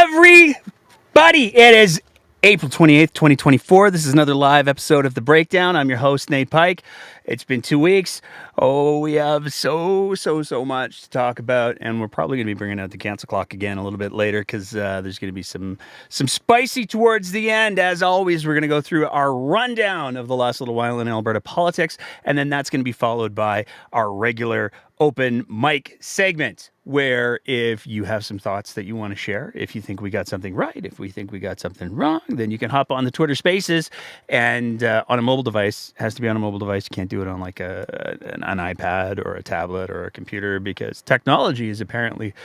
everybody. It is April 28th, 2024. This is another live episode of The Breakdown. I'm your host, Nate Pike. It's been 2 weeks. Oh, we have so much to talk about, and we're probably going to be bringing out the cancel clock again a little bit later because there's going to be some spicy towards the end. As always, we're going to go through our rundown of the last little while in Alberta politics, and then that's going to be followed by our regular open mic segment, where if you have some thoughts that you want to share, if you think we got something right, if we think we got something wrong, then you can hop on the Twitter Spaces and on a mobile device. It has to be on a mobile device. You can't do it on like an iPad or a tablet or a computer because technology is apparently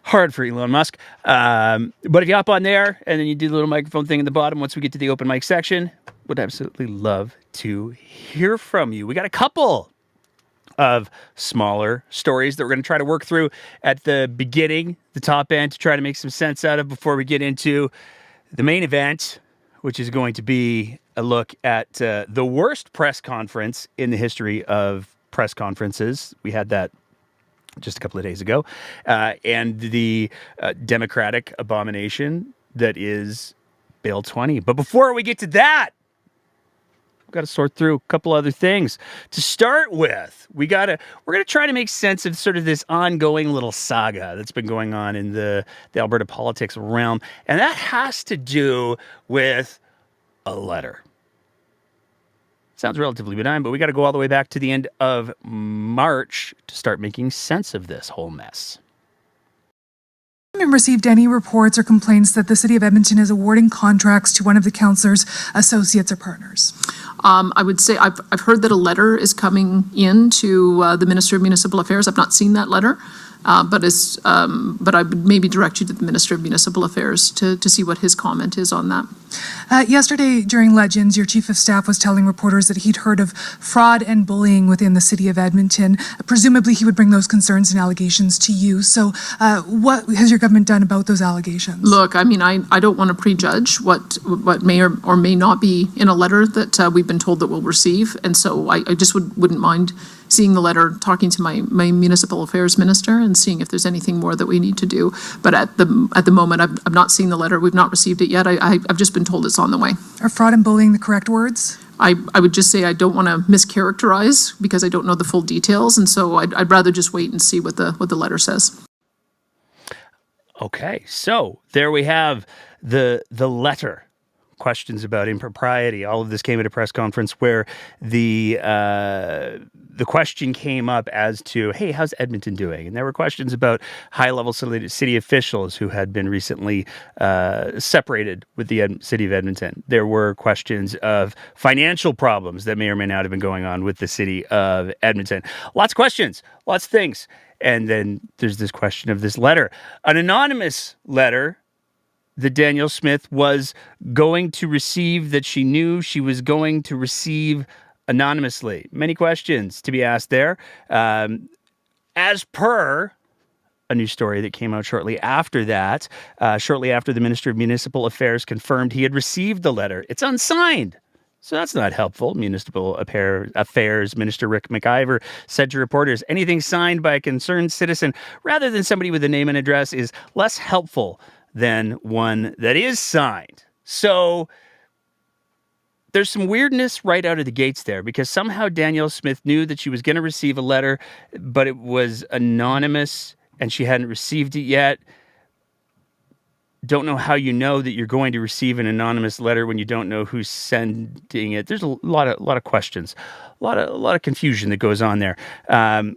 hard for Elon Musk. But if you hop on there and then you do the little microphone thing in the bottom, once we get to the open mic section, would absolutely love to hear from you. We got a couple of smaller stories that we're going to try to work through at the beginning, the top end, to try to make some sense out of before we get into the main event, which is going to be a look at the worst press conference in the history of press conferences. We had that just a couple of days ago, and the Democratic abomination that is Bill 20. But before we get to that, we've got to sort through a couple other things. To start with, we're going to try to make sense of sort of this ongoing little saga that's been going on in the Alberta politics realm, and that has to do with a letter. Sounds relatively benign, but we got to go all the way back to the end of March to start making sense of this whole mess. Received any reports or complaints that the City of Edmonton is awarding contracts to one of the councillor's associates or partners? I would say I've heard that a letter is coming in to the Minister of Municipal Affairs. I've not seen that letter, but I would maybe direct you to the Minister of Municipal Affairs to see what his comment is on that. Yesterday during Legends, your Chief of Staff was telling reporters that he'd heard of fraud and bullying within the City of Edmonton. Presumably he would bring those concerns and allegations to you. So what has your government done about those allegations? Look, I mean, I don't want to prejudge what may or may not be in a letter that we've been told that we'll receive. And so I just wouldn't mind seeing the letter, talking to my municipal affairs minister and seeing if there's anything more that we need to do. But at the moment, I've not seen the letter. We've not received it yet. I've just been told it's on the way. Are fraud and bullying the correct words? I would just say I don't want to mischaracterize because I don't know the full details. And so I'd rather just wait and see what the letter says. Okay, so there we have the letter. Questions about impropriety. All of this came at a press conference where the question came up as to, hey, how's Edmonton doing? And there were questions about high-level city officials who had been recently separated with the city of Edmonton. There were questions of financial problems that may or may not have been going on with the city of Edmonton. Lots of questions, lots of things. And then there's this question of this letter. An anonymous letter that Danielle Smith was going to receive, that she knew she was going to receive anonymously. Many questions to be asked there. As per a new story that came out shortly after that, shortly after the Minister of Municipal Affairs confirmed he had received the letter. It's unsigned. So that's not helpful. Municipal Affairs Minister Rick McIver said to reporters, anything signed by a concerned citizen rather than somebody with a name and address is less helpful than one that is signed. So there's some weirdness right out of the gates there because somehow Danielle Smith knew that she was going to receive a letter, but it was anonymous and she hadn't received it yet. Don't know how you know that you're going to receive an anonymous letter when you don't know who's sending it. There's a lot of questions, a lot of confusion that goes on there.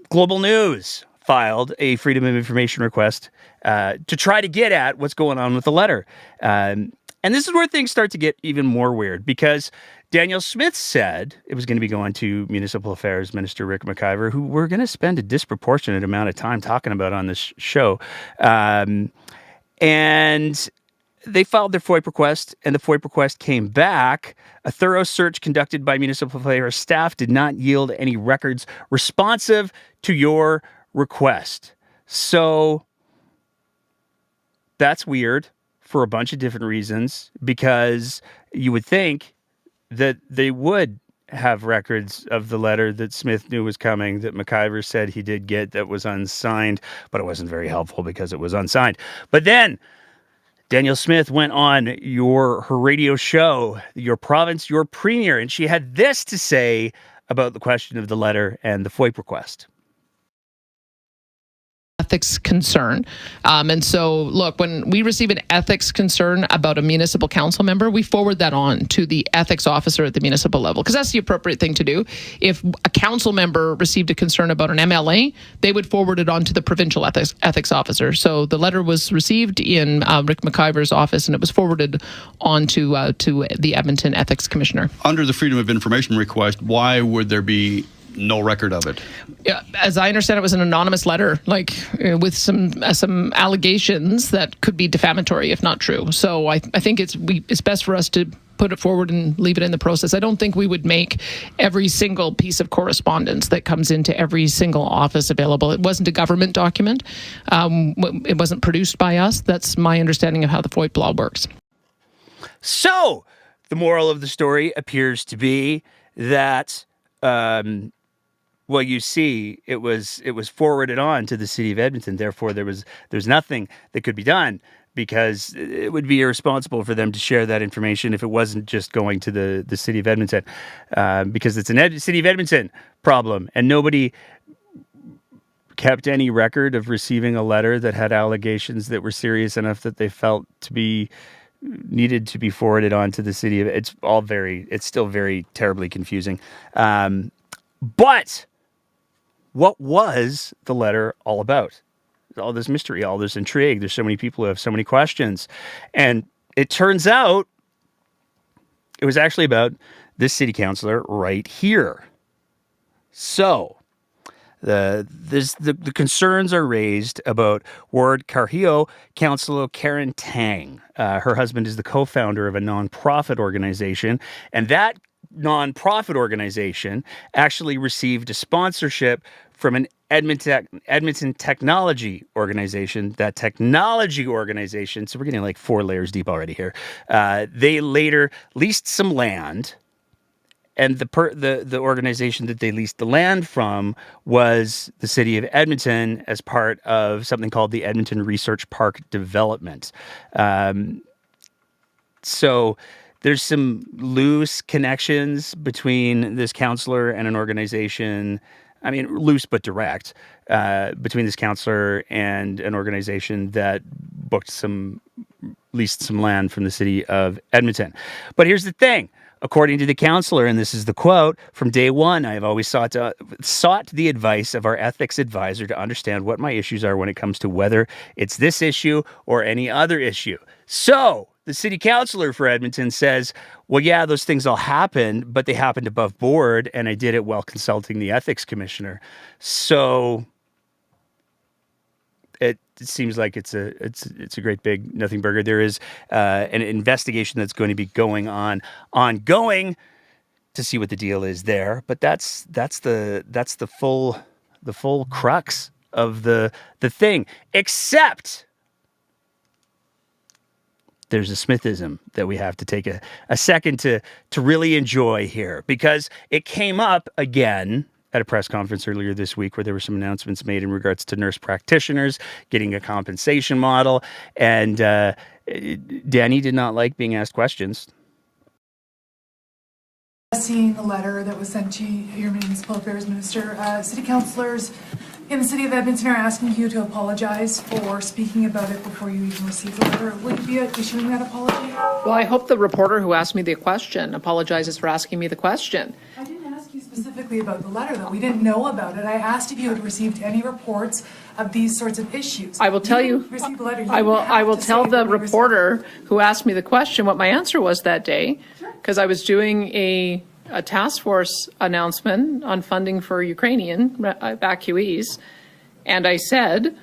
Global News filed a Freedom of Information request to try to get at what's going on with the letter. And this is where things start to get even more weird because Danielle Smith said it was going to be going to Municipal Affairs Minister Rick McIver, who we're going to spend a disproportionate amount of time talking about on this show. And they filed their FOIP request, and the FOIP request came back. A thorough search conducted by Municipal Affairs staff did not yield any records responsive to your request. So that's weird for a bunch of different reasons, because you would think that they would have records of the letter that Smith knew was coming, that McIver said he did get, that was unsigned, but it wasn't very helpful because it was unsigned. But then Danielle Smith went on her radio show, Your Province, Your Premier, and she had this to say about the question of the letter and the FOIP request. Ethics concern. And so, look, when we receive an ethics concern about a municipal council member, we forward that on to the ethics officer at the municipal level, because that's the appropriate thing to do. If a council member received a concern about an MLA, they would forward it on to the provincial ethics officer. So the letter was received in Rick McIver's office, and it was forwarded on to the Edmonton Ethics Commissioner. Under the Freedom of Information request, why would there be no record of it? Yeah, as I understand, it was an anonymous letter, with some allegations that could be defamatory if not true. So I think it's best for us to put it forward and leave it in the process. I don't think we would make every single piece of correspondence that comes into every single office available. It wasn't a government document. It wasn't produced by us. That's my understanding of how the FOIP law works. So the moral of the story appears to be that well, you see, it was forwarded on to the city of Edmonton. Therefore, there's nothing that could be done, because it would be irresponsible for them to share that information if it wasn't just going to the city of Edmonton, because it's a city of Edmonton problem, and nobody kept any record of receiving a letter that had allegations that were serious enough that they felt to be needed to be forwarded on to the city of. It's still very terribly confusing. But what was the letter all about? All this mystery, all this intrigue. There's so many people who have so many questions. And it turns out it was actually about this city councillor right here. So the concerns are raised about Ward Carrillo councillor Karen Tang. Her husband is the co-founder of a nonprofit organization, and that nonprofit organization actually received a sponsorship from an Edmonton technology organization. That technology organization, so we're getting like 4 layers deep already here. They later leased some land, and the organization that they leased the land from was the city of Edmonton as part of something called the Edmonton Research Park Development. So there's some loose connections between this councillor and an organization. I mean, loose but direct, between this councillor and an organization that leased some land from the city of Edmonton. But here's the thing. According to the councillor, and this is the quote, "From day one, I have always sought the advice of our ethics advisor to understand what my issues are when it comes to whether it's this issue or any other issue." So the city councillor for Edmonton says, well, yeah, those things all happened, but they happened above board, and I did it while consulting the ethics commissioner. So it seems like it's a great big nothing burger. There is an investigation that's going to be ongoing to see what the deal is there. But that's the full crux of the thing. Except there's a Smithism that we have to take a second to really enjoy here, because it came up again at a press conference earlier this week where there were some announcements made in regards to nurse practitioners getting a compensation model. And Danny did not like being asked questions. Seeing the letter that was sent to your municipal affairs minister, city councillors in the city of Edmonton are asking you to apologize for speaking about it before you even received the letter. Will you be issuing that apology? Well, I hope the reporter who asked me the question apologizes for asking me the question. I didn't ask you specifically about the letter, though. We didn't know about it. I asked if you had received any reports of these sorts of issues. I will tell you. Received the letter. I will tell the reporter who asked me the question what my answer was that day, because I was doing a task force announcement on funding for Ukrainian evacuees, and I said,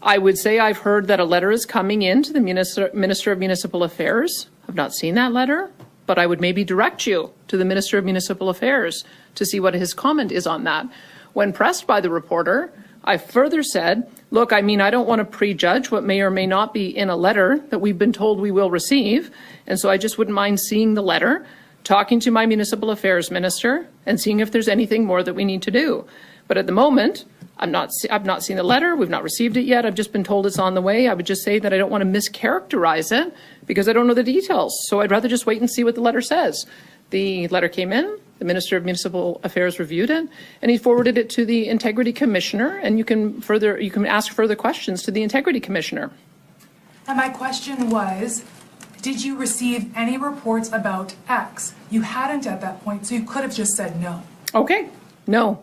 I would say I've heard that a letter is coming in to the Minister of Municipal Affairs. I've not seen that letter, but I would maybe direct you to the Minister of Municipal Affairs to see what his comment is on that. When pressed by the reporter, I further said, look, I mean, I don't want to prejudge what may or may not be in a letter that we've been told we will receive, and so I just wouldn't mind seeing the letter, talking to my municipal affairs minister, and seeing if there's anything more that we need to do. But at the moment, I've not seen the letter. We've not received it yet. I've just been told it's on the way. I would just say that I don't want to mischaracterize it because I don't know the details. So I'd rather just wait and see what the letter says. The letter came in. The Minister of Municipal Affairs reviewed it, and he forwarded it to the Integrity Commissioner. And you can ask further questions to the Integrity Commissioner. And my question was, did you receive any reports about X? You hadn't at that point, so you could have just said no. Okay, no.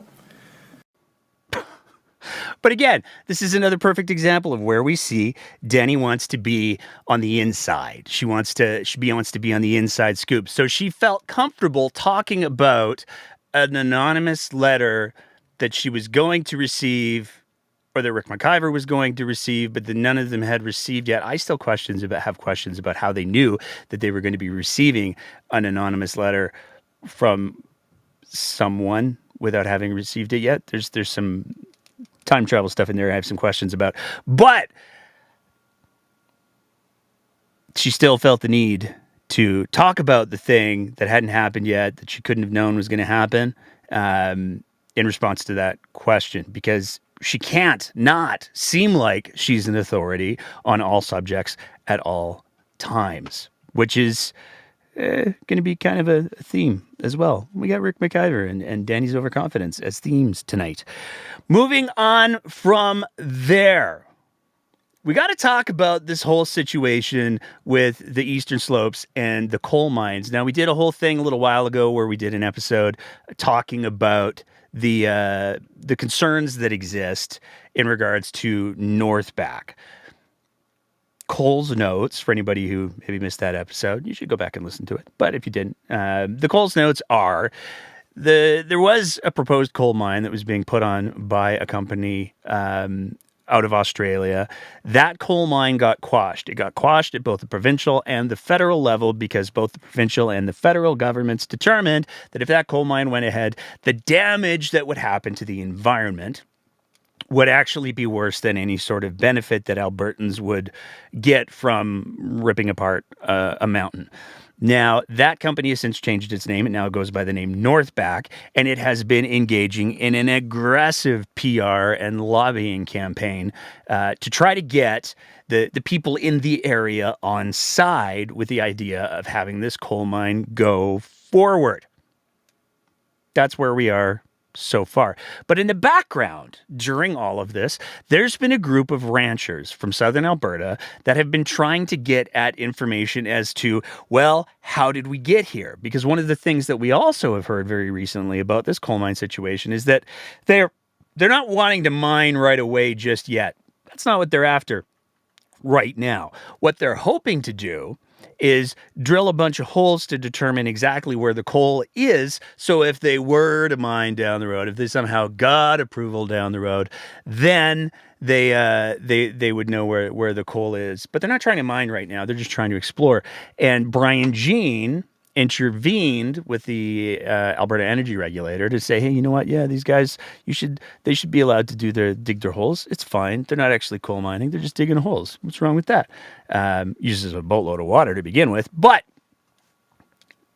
But again, this is another perfect example of where we see Denny wants to be on the inside. She wants to be on the inside scoop. So she felt comfortable talking about an anonymous letter that she was going to receive, or that Rick McIver was going to receive, but that none of them had received yet. I still have questions about how they knew that they were going to be receiving an anonymous letter from someone without having received it yet. There's some time travel stuff in there I have some questions about. But she still felt the need to talk about the thing that hadn't happened yet, that she couldn't have known was going to happen, in response to that question, because she can't not seem like she's an authority on all subjects at all times, which is going to be kind of a theme as well. We got Rick McIver and Danny's overconfidence as themes tonight. Moving on from there, we got to talk about this whole situation with the Eastern Slopes and the coal mines. Now, we did a whole thing a little while ago where we did an episode talking about the concerns that exist in regards to Northback. Cole's notes, for anybody who maybe missed that episode, you should go back and listen to it. But if you didn't, the Cole's notes are there was a proposed coal mine that was being put on by a company out of Australia. That coal mine got quashed. It got quashed at both the provincial and the federal level because both the provincial and the federal governments determined that if that coal mine went ahead, the damage that would happen to the environment would actually be worse than any sort of benefit that Albertans would get from ripping apart a mountain. Now, that company has since changed its name. It now goes by the name Northback, and it has been engaging in an aggressive PR and lobbying campaign to try to get the people in the area on side with the idea of having this coal mine go forward. That's where we are so far. But in the background, during all of this, there's been a group of ranchers from southern Alberta that have been trying to get at information as to, well, how did we get here? Because one of the things that we also have heard very recently about this coal mine situation is that they're not wanting to mine right away just yet. That's not what they're after right now. What they're hoping to do is drill a bunch of holes to determine exactly where the coal is. So if they were to mine down the road, if they somehow got approval down the road, then they would know where the coal is. But they're not trying to mine right now. They're just trying to explore. And Brian Jean intervened with the Alberta Energy Regulator to say, hey, you know what? Yeah, these guys, they should be allowed to dig their holes. It's fine. They're not actually coal mining. They're just digging holes. What's wrong with that? Uses a boatload of water to begin with, but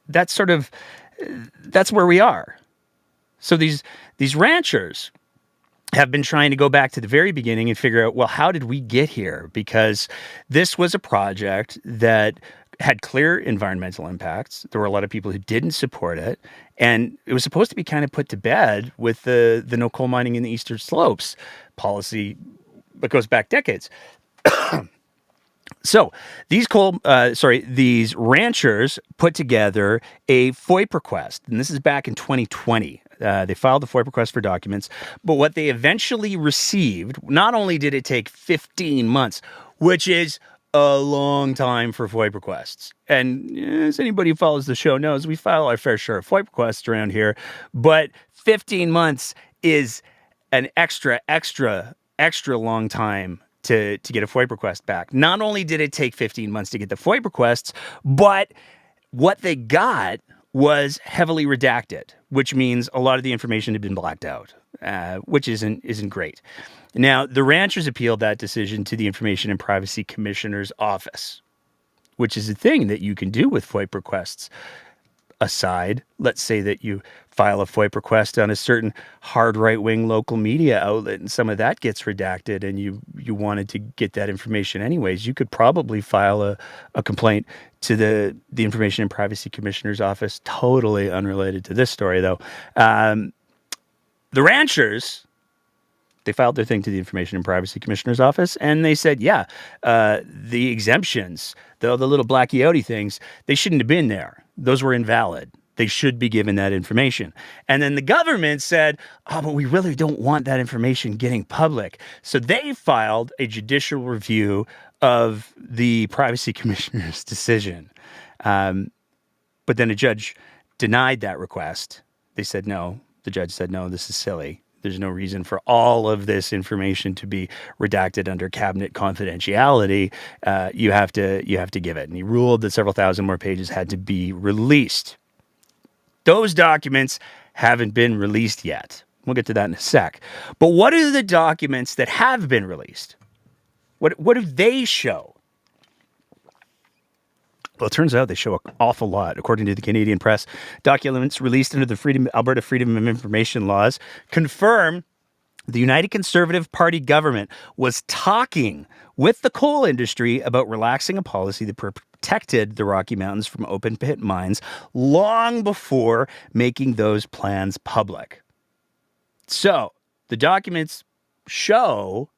that's where we are. So these ranchers have been trying to go back to the very beginning and figure out, well, how did we get here? Because this was a project that had clear environmental impacts. There were a lot of people who didn't support it. And it was supposed to be kind of put to bed with the no coal mining in the Eastern Slopes policy that goes back decades. So these ranchers put together a FOIP request, and this is back in 2020. They filed the FOIP request for documents, but what they eventually received, not only did it take 15 months, which is a long time for FOIP requests. And as anybody who follows the show knows, we file our fair share of FOIP requests around here, but 15 months is an extra long time to get a FOIP request back. Not only did it take 15 months to get the FOIP requests, but what they got was heavily redacted, which means a lot of the information had been blacked out, which isn't great. Now, the ranchers appealed that decision to the Information and Privacy Commissioner's office, which is a thing that you can do with FOIP requests. aside. Let's say that you file a FOIP request on a certain hard right-wing local media outlet and some of that gets redacted and you wanted to get that information anyways. You could probably file a complaint to the Information and Privacy Commissioner's office, totally unrelated to this story, though. The ranchers, they filed their thing to the Information and Privacy Commissioner's office, and they said, yeah, the exemptions, the little blacky outy things, they shouldn't have been there. Those were invalid. They should be given that information. And then the government said, oh, but we really don't want that information getting public. So they filed a judicial review of the Privacy Commissioner's decision. But then a judge denied that request. They said, no. The judge said, no, this is silly. There's no reason for all of this information to be redacted under cabinet confidentiality. You have to give it. And he ruled that several thousand more pages had to be released. Those documents haven't been released yet. We'll get to that in a sec. But what are the documents that have been released? What do they show? Well, it turns out they show an awful lot. According to the Canadian press, documents released under the Alberta Freedom of Information laws confirm the United Conservative Party government was talking with the coal industry about relaxing a policy that protected the Rocky Mountains from open pit mines long before making those plans public. So the documents show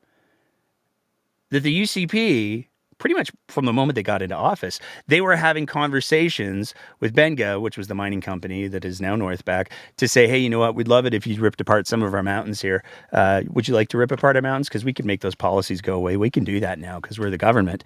that the UCP, pretty much from the moment they got into office, they were having conversations with Benga, which was the mining company that is now Northback, to say, hey, you know what, we'd love it if you ripped apart some of our mountains here. Would you like to rip apart our mountains? Because we can make those policies go away. We can do that now because we're the government.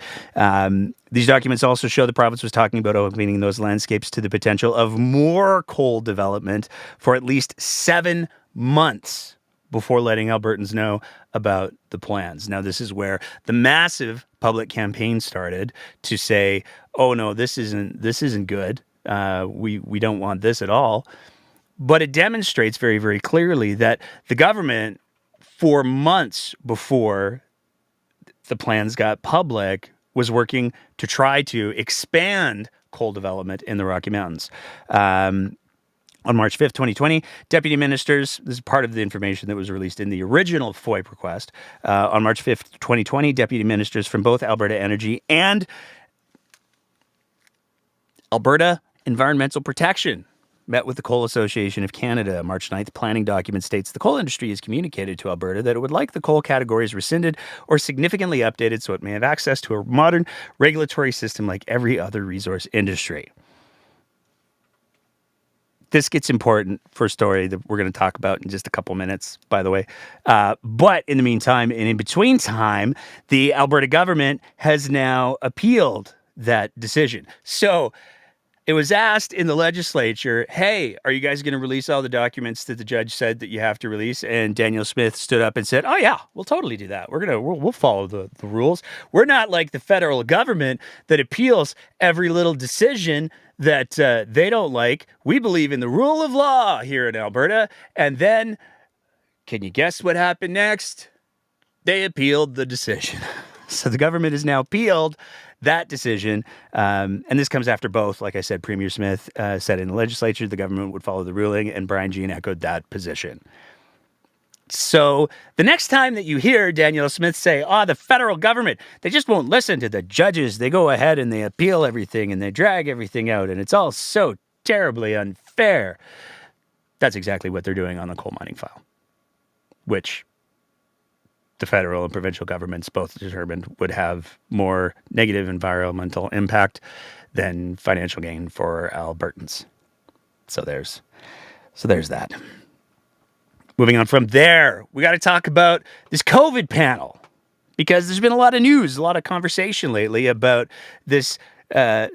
These documents also show the province was talking about opening those landscapes to the potential of more coal development for at least 7 months before letting Albertans know about the plans. Now, this is where the massive public campaign started to say, oh, no, this isn't good. We don't want this at all. But it demonstrates very, very clearly that the government, for months before the plans got public, was working to try to expand coal development in the Rocky Mountains. On March 5th, 2020, deputy ministers, this is part of the information that was released in the original FOIP request. On March 5th, 2020, deputy ministers from both Alberta Energy and Alberta Environmental Protection met with the Coal Association of Canada. March 9th, planning document states the coal industry has communicated to Alberta that it would like the coal categories rescinded or significantly updated so it may have access to a modern regulatory system like every other resource industry. This gets important for a story that we're going to talk about in just a couple minutes, by the way. But in the meantime, and in between time, the Alberta government has now appealed that decision. So it was asked in the legislature, hey, are you guys going to release all the documents that the judge said that you have to release? And Danielle Smith stood up and said, oh, yeah, we'll totally do that. We'll follow the rules. We're not like the federal government that appeals every little decision that they don't like. We believe in the rule of law here in Alberta. And then, can you guess what happened next? They appealed the decision. So the government has now appealed that decision. And this comes after both, like I said, Premier Smith said in the legislature the government would follow the ruling, and Brian Jean echoed that position. So the next time that you hear Danielle Smith say, the federal government, they just won't listen to the judges. They go ahead and they appeal everything and they drag everything out. And it's all so terribly unfair. That's exactly what they're doing on the coal mining file, which the federal and provincial governments both determined would have more negative environmental impact than financial gain for Albertans. So there's that. Moving on from there, we got to talk about this COVID panel, because there's been a lot of news, a lot of conversation lately about this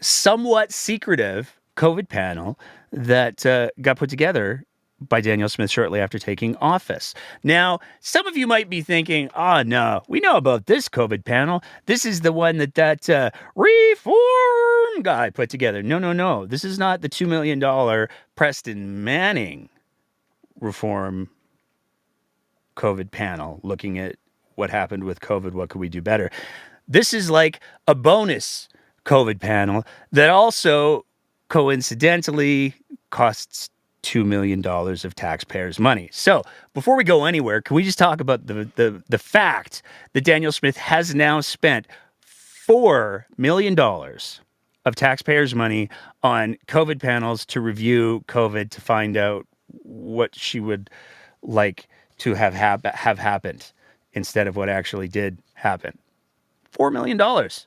somewhat secretive COVID panel that got put together by Danielle Smith shortly after taking office. Now, some of you might be thinking, no, we know about this COVID panel. This is the one that reform guy put together. No. This is not the $2 million Preston Manning reform COVID panel looking at what happened with COVID, what could we do better. This is like a bonus COVID panel that also coincidentally costs $2 million of taxpayers' money. So before we go anywhere, can we just talk about the fact that Danielle Smith has now spent $4 million of taxpayers' money on COVID panels to review COVID to find out what she would like to have happened instead of what actually did happen. $4 million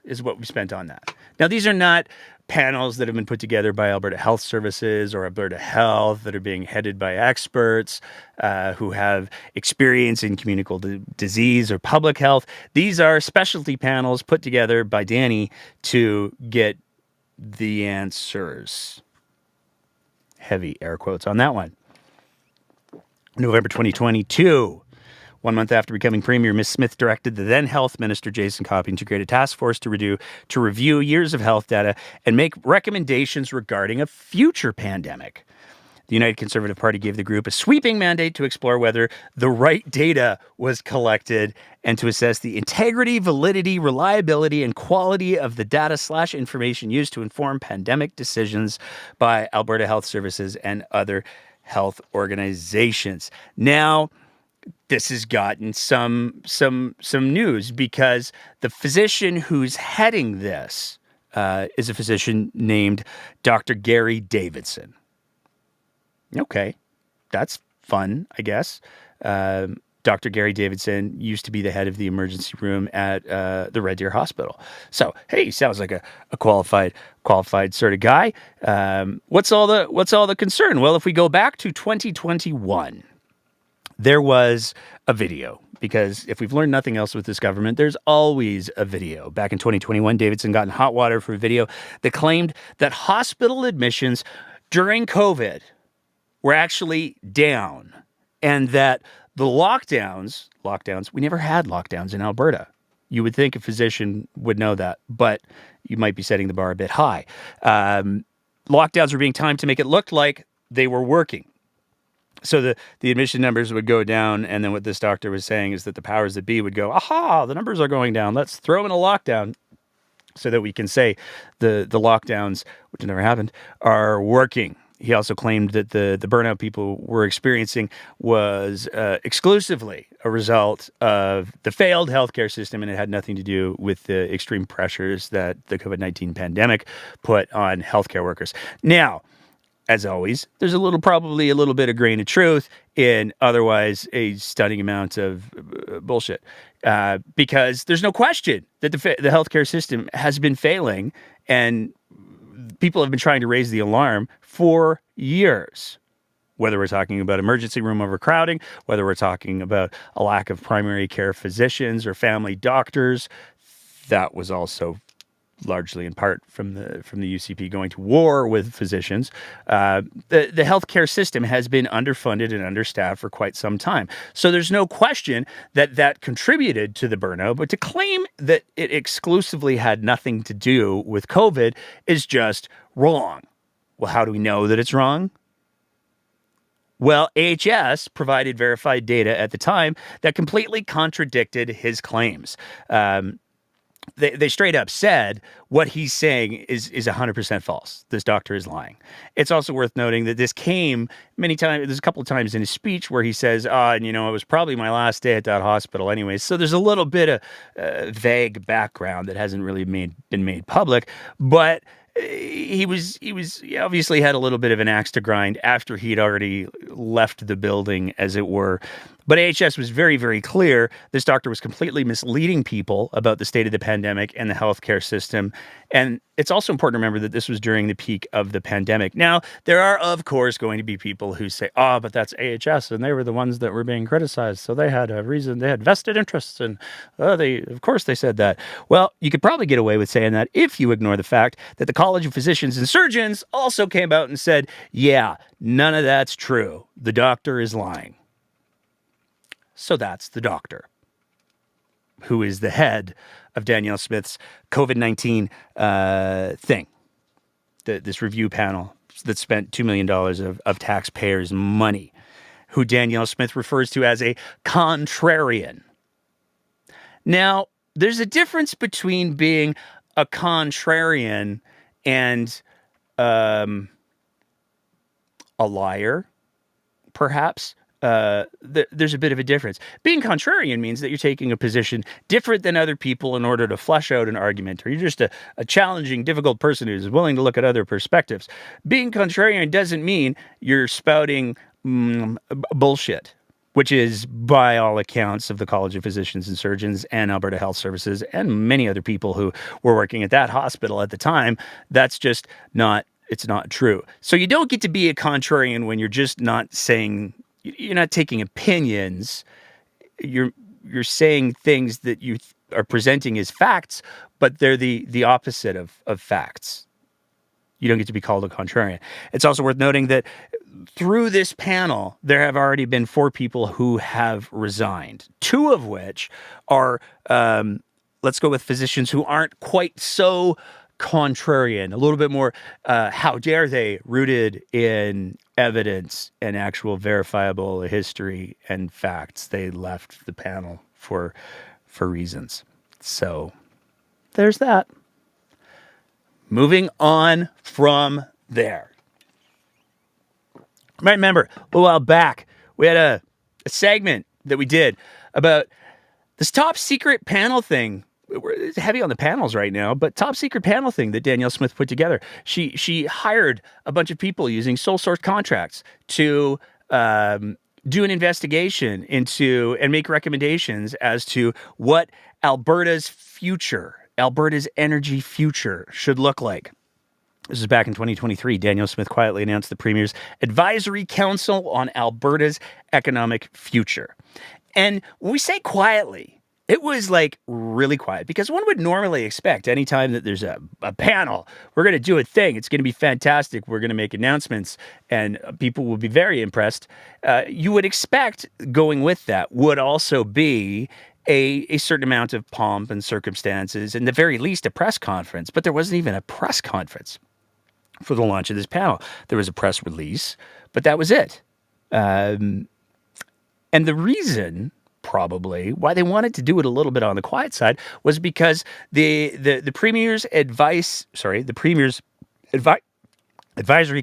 is what we spent on that. Now, these are not panels that have been put together by Alberta Health Services or Alberta Health that are being headed by experts who have experience in communicable disease or public health. These are specialty panels put together by Danny to get the answers. Heavy air quotes on that one. November 2022. 1 month after becoming Premier, Ms. Smith directed the then Health Minister, Jason Copping, to create a task force to review years of health data and make recommendations regarding a future pandemic. The United Conservative Party gave the group a sweeping mandate to explore whether the right data was collected and to assess the integrity, validity, reliability, and quality of the data/information used to inform pandemic decisions by Alberta Health Services and other health organizations. Now, this has gotten some news because the physician who's heading this is a physician named Dr. Gary Davidson. Okay, that's fun, I guess. Dr. Gary Davidson used to be the head of the emergency room at the Red Deer Hospital. So, hey, he sounds like a qualified sort of guy. What's all the concern? Well, if we go back to 2021. There was a video, because if we've learned nothing else with this government, there's always a video. Back in 2021, Davidson got in hot water for a video that claimed that hospital admissions during COVID were actually down, and that the lockdowns, we never had lockdowns in Alberta. You would think a physician would know that, but you might be setting the bar a bit high. Lockdowns were being timed to make it look like they were working. So the admission numbers would go down, and then what this doctor was saying is that the powers that be would go, aha, the numbers are going down. Let's throw in a lockdown so that we can say the lockdowns, which never happened, are working. He also claimed that the burnout people were experiencing was exclusively a result of the failed healthcare system, and it had nothing to do with the extreme pressures that the COVID-19 pandemic put on healthcare workers. Now, as always, there's probably a little bit of grain of truth in otherwise a stunning amount of bullshit, because there's no question that the healthcare system has been failing, and people have been trying to raise the alarm for years. Whether we're talking about emergency room overcrowding, whether we're talking about a lack of primary care physicians or family doctors, that was also largely in part from the UCP going to war with physicians. The healthcare system has been underfunded and understaffed for quite some time. So there's no question that contributed to the burnout, but to claim that it exclusively had nothing to do with COVID is just wrong. Well, how do we know that it's wrong? Well, AHS provided verified data at the time that completely contradicted his claims. They straight up said what he's saying is 100% false. This doctor is lying. It's also worth noting that this came many times. There's a couple of times in his speech where he says, it was probably my last day at that hospital anyways. So there's a little bit of vague background that hasn't really been made public. But he obviously had a little bit of an axe to grind after he'd already left the building, as it were. But AHS was very, very clear. This doctor was completely misleading people about the state of the pandemic and the healthcare system. And it's also important to remember that this was during the peak of the pandemic. Now, there are, of course, going to be people who say, but that's AHS, and they were the ones that were being criticized. So they had a reason, they had vested interests, and of course they said that. Well, you could probably get away with saying that if you ignore the fact that the College of Physicians and Surgeons also came out and said, yeah, none of that's true. The doctor is lying. So that's the doctor, who is the head of Danielle Smith's COVID-19 thing, this review panel that spent $2 million of taxpayers' money, who Danielle Smith refers to as a contrarian. Now, there's a difference between being a contrarian and a liar, perhaps, there's a bit of a difference. Being contrarian means that you're taking a position different than other people in order to flesh out an argument, or you're just a challenging, difficult person who's willing to look at other perspectives. Being contrarian doesn't mean you're spouting bullshit, which is, by all accounts of the College of Physicians and Surgeons and Alberta Health Services and many other people who were working at that hospital at the time, that's just not, it's not true. So you don't get to be a contrarian when you're just not saying, you're not taking opinions. You're saying things that you are presenting as facts, but they're the opposite of facts. You don't get to be called a contrarian. It's also worth noting that through this panel, there have already been 4 people who have resigned, 2 of which are, let's go with physicians who aren't quite so contrarian, a little bit more, how dare they, rooted in evidence and actual verifiable history and facts. They left the panel for reasons. So there's that. Moving on from there. You might remember a while back, we had a segment that we did about this top secret panel thing. We're heavy on the panels right now, but top secret panel thing that Danielle Smith put together. She hired a bunch of people using sole source contracts to do an investigation into and make recommendations as to what Alberta's energy future should look like. This is back in 2023. Danielle Smith quietly announced the Premier's Advisory Council on Alberta's Economic Future. And when we say quietly, it was like really quiet, because one would normally expect anytime that there's a panel, we're going to do a thing. It's going to be fantastic. We're going to make announcements and people will be very impressed. You would expect going with that would also be a certain amount of pomp and circumstances, and the very least a press conference. But there wasn't even a press conference for the launch of this panel. There was a press release, but that was it. And the reason probably why they wanted to do it a little bit on the quiet side was because the Premier's Advisory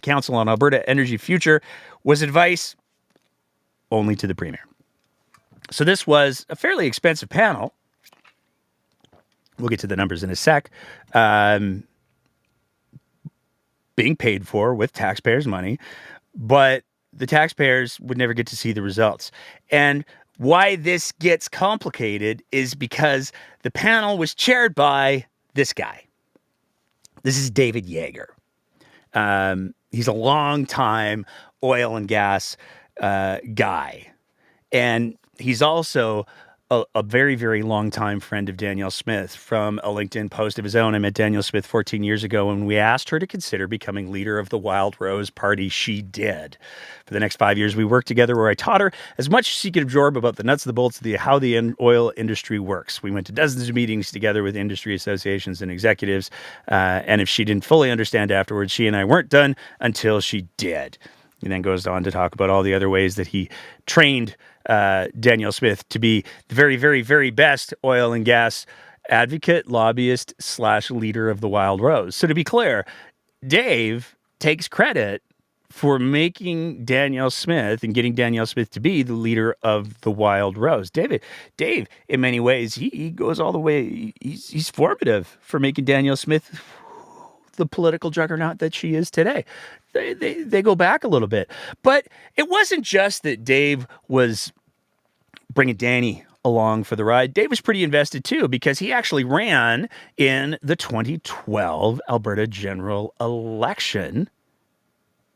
Council on Alberta Energy Future was advice only to the Premier. So this was a fairly expensive panel. We'll get to the numbers in a sec. Being paid for with taxpayers' money, but the taxpayers would never get to see the results. And why this gets complicated is because the panel was chaired by this guy. This is David Yeager. He's a long-time oil and gas guy. And he's also a very, very long-time friend of Danielle Smith. From a LinkedIn post of his own, I met Danielle Smith 14 years ago, and we asked her to consider becoming leader of the Wild Rose Party. She did. For the next 5 years, we worked together, where I taught her as much as she could absorb about the nuts and the bolts of how the oil industry works. We went to dozens of meetings together with industry associations and executives, and if she didn't fully understand afterwards, she and I weren't done until she did. He then goes on to talk about all the other ways that he trained Danielle Smith to be the very, very, very best oil and gas advocate, lobbyist / leader of the Wild Rose. So to be clear, Dave takes credit for making Danielle Smith and getting Danielle Smith to be the leader of the Wild Rose. Dave, in many ways, he goes all the way. He's formative for making Danielle Smith the political juggernaut that she is today. They go back a little bit. But it wasn't just that Dave was bringing Danny along for the ride. Dave was pretty invested too, because he actually ran in the 2012 Alberta general election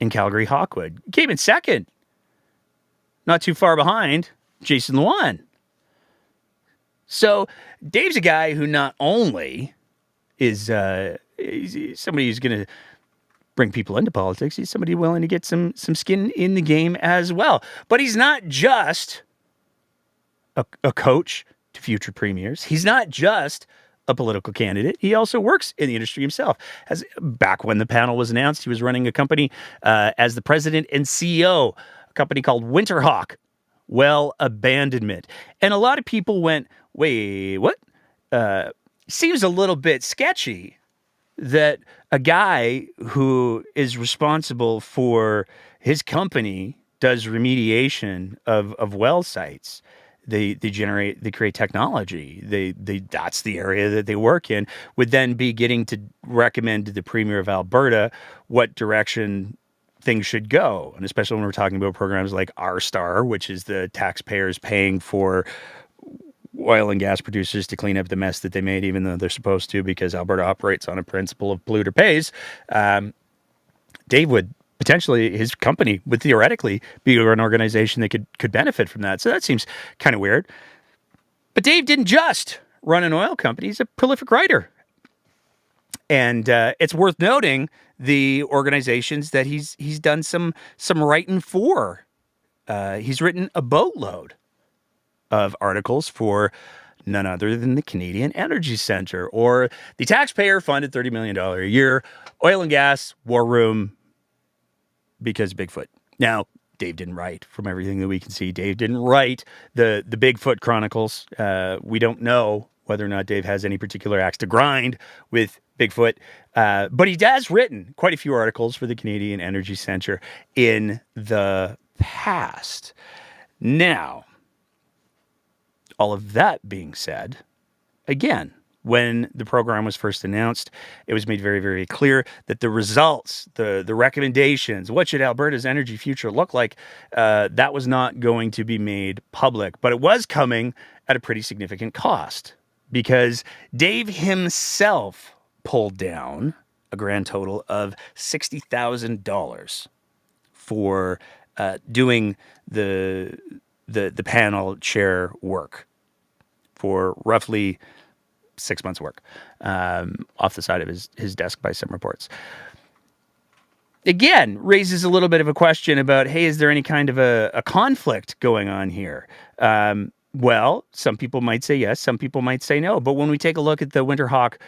in Calgary-Hawkwood. Came in second. Not too far behind Jason Lewan. So Dave's a guy who not only is he's somebody who's going to bring people into politics, he's somebody willing to get some skin in the game as well. But he's not just a coach to future premiers. He's not just a political candidate. He also works in the industry himself. Back when the panel was announced, he was running a company as the president and CEO, a company called Winterhawk Well Abandonment. And a lot of people went, wait, what? Seems a little bit sketchy that a guy who is responsible for his company does remediation of well sites. They create technology. That's the area that they work in. Would then be getting to recommend to the Premier of Alberta what direction things should go, and especially when we're talking about programs like R-Star, which is the taxpayers paying for oil and gas producers to clean up the mess that they made, even though they're supposed to, because Alberta operates on a principle of polluter pays. Dave would potentially, his company would theoretically be an organization that could benefit from that. So that seems kind of weird. But Dave didn't just run an oil company. He's a prolific writer. And it's worth noting the organizations that he's done some writing for. He's written a boatload of articles for none other than the Canadian Energy Centre, or the taxpayer-funded $30 million a year oil and gas war room because Bigfoot. Now, Dave didn't write, from everything that we can see. Dave didn't write the Bigfoot Chronicles. We don't know whether or not Dave has any particular axe to grind with Bigfoot, but he has written quite a few articles for the Canadian Energy Centre in the past. Now, all of that being said, again, when the program was first announced, it was made very, very clear that the results, the recommendations, what should Alberta's energy future look like, that was not going to be made public. But it was coming at a pretty significant cost, because Dave himself pulled down a grand total of $60,000 for doing the panel chair work for roughly 6 months' work, off the side of his desk by some reports. Again, raises a little bit of a question about, hey, is there any kind of a conflict going on here? Well, some people might say yes, some people might say no. But when we take a look at the Winterhawk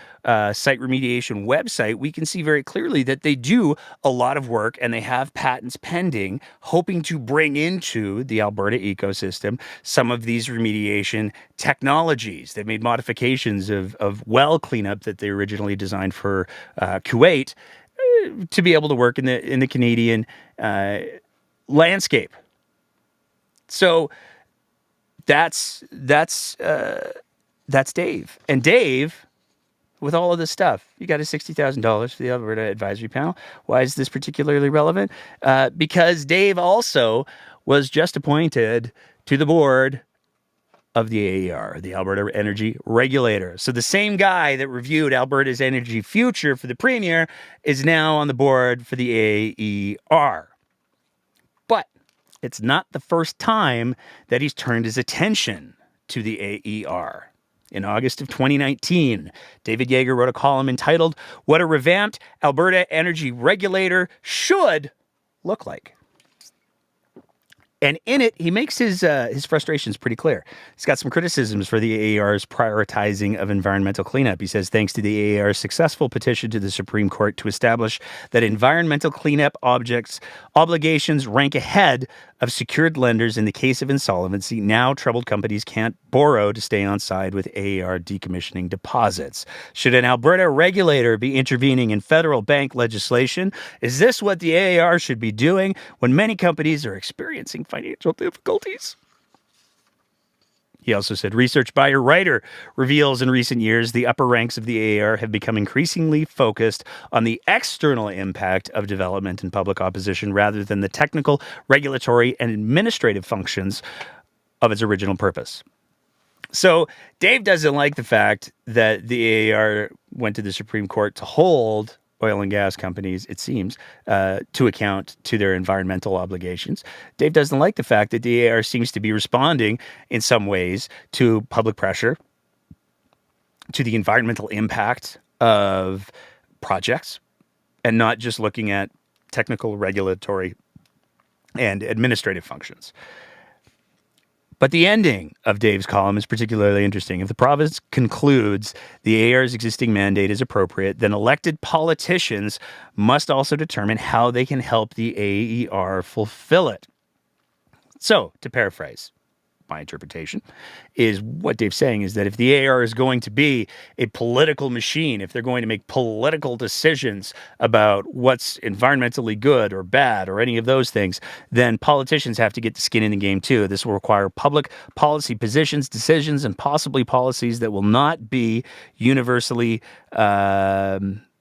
site remediation website, we can see very clearly that they do a lot of work, and they have patents pending, hoping to bring into the Alberta ecosystem some of these remediation technologies. They've made modifications of well cleanup that they originally designed for Kuwait to be able to work in the Canadian landscape. So that's Dave. And Dave, with all of this stuff, you got his $60,000 for the Alberta Advisory Panel. Why is this particularly relevant? Because Dave also was just appointed to the board of the AER, the Alberta Energy Regulator. So the same guy that reviewed Alberta's energy future for the Premier is now on the board for the AER. But it's not the first time that he's turned his attention to the AER. In August of 2019, David Yeager wrote a column entitled, "What a Revamped Alberta Energy Regulator Should Look Like." And in it, he makes his frustrations pretty clear. He's got some criticisms for the AER's prioritizing of environmental cleanup. He says, thanks to the AER's successful petition to the Supreme Court to establish that environmental cleanup obligations rank ahead of secured lenders in the case of insolvency, now troubled companies can't borrow to stay on side with AER decommissioning deposits. Should an Alberta regulator be intervening in federal bank legislation? Is this what the AER should be doing when many companies are experiencing financial difficulties? He also said, research by a writer reveals in recent years the upper ranks of the AER have become increasingly focused on the external impact of development and public opposition rather than the technical, regulatory, and administrative functions of its original purpose. So Dave doesn't like the fact that the AER went to the Supreme Court to hold oil and gas companies, it seems, to account to their environmental obligations. Dave doesn't like the fact that the AER seems to be responding in some ways to public pressure, to the environmental impact of projects, and not just looking at technical, regulatory, and administrative functions. But the ending of Dave's column is particularly interesting. If the province concludes the AER's existing mandate is appropriate, then elected politicians must also determine how they can help the AER fulfill it. So, to paraphrase, my interpretation, is what Dave's saying is that if the AR is going to be a political machine, if they're going to make political decisions about what's environmentally good or bad or any of those things, then politicians have to get the skin in the game too. This will require public policy positions, decisions, and possibly policies that will not be universally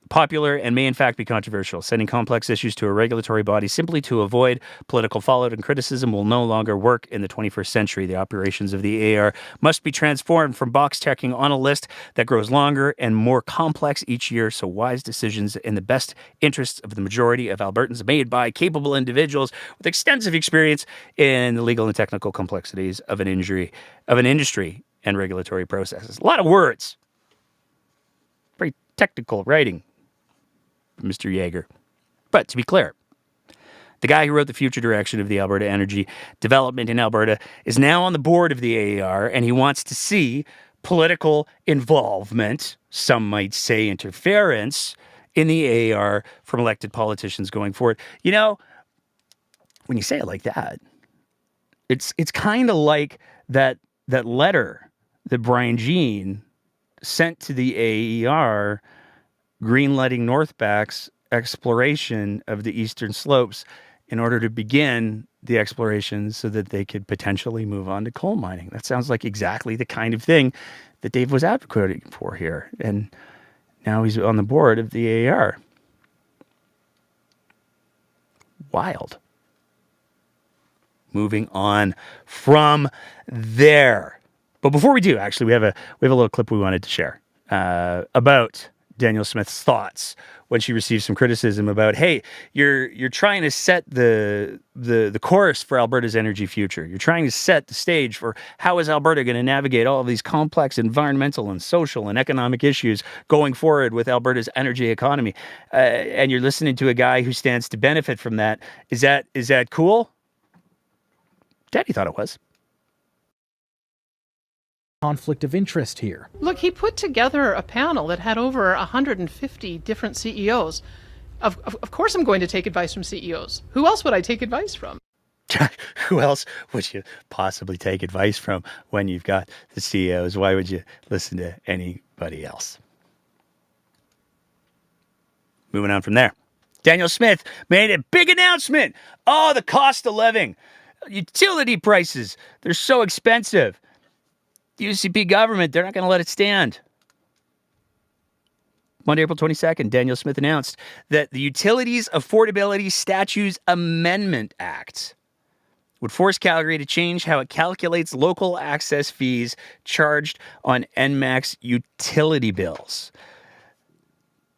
popular and may in fact be controversial. Sending complex issues to a regulatory body simply to avoid political fallout and criticism will no longer work in the 21st century. The operations of the AR must be transformed from box checking on a list that grows longer and more complex each year, so wise decisions in the best interests of the majority of Albertans made by capable individuals with extensive experience in the legal and technical complexities of an industry and regulatory processes. A lot of words. Very technical writing, Mr. Yeager. But to be clear, the guy who wrote the future direction of the Alberta Energy Development in Alberta is now on the board of the AER, and he wants to see political involvement, some might say interference, in the AER from elected politicians going forward. You know, when you say it like that, it's kind of like that letter that Brian Jean sent to the AER greenlighting Northback's exploration of the eastern slopes in order to begin the exploration so that they could potentially move on to coal mining. That sounds like exactly the kind of thing that Dave was advocating for here. And now he's on the board of the AAR. Wild. Moving on from there. But before we do, actually, we have a little clip we wanted to share about Danielle Smith's thoughts when she received some criticism about, hey, you're trying to set the course for Alberta's energy future. You're trying to set the stage for how is Alberta going to navigate all of these complex environmental and social and economic issues going forward with Alberta's energy economy. And you're listening to a guy who stands to benefit from that. Is that cool? Daddy thought it was. Conflict of interest here. Look, he put together a panel that had over 150 different CEOs. Of course I'm going to take advice from CEOs. Who else would I take advice from? Who else would you possibly take advice from when you've got the CEOs? Why would you listen to anybody else? Moving on from there. Danielle Smith made a big announcement. Oh, the cost of living. Utility prices, they're so expensive. The UCP government, they're not going to let it stand. Monday, April 22nd, Danielle Smith announced that the Utilities Affordability Statutes Amendment Act would force Calgary to change how it calculates local access fees charged on NMAX utility bills.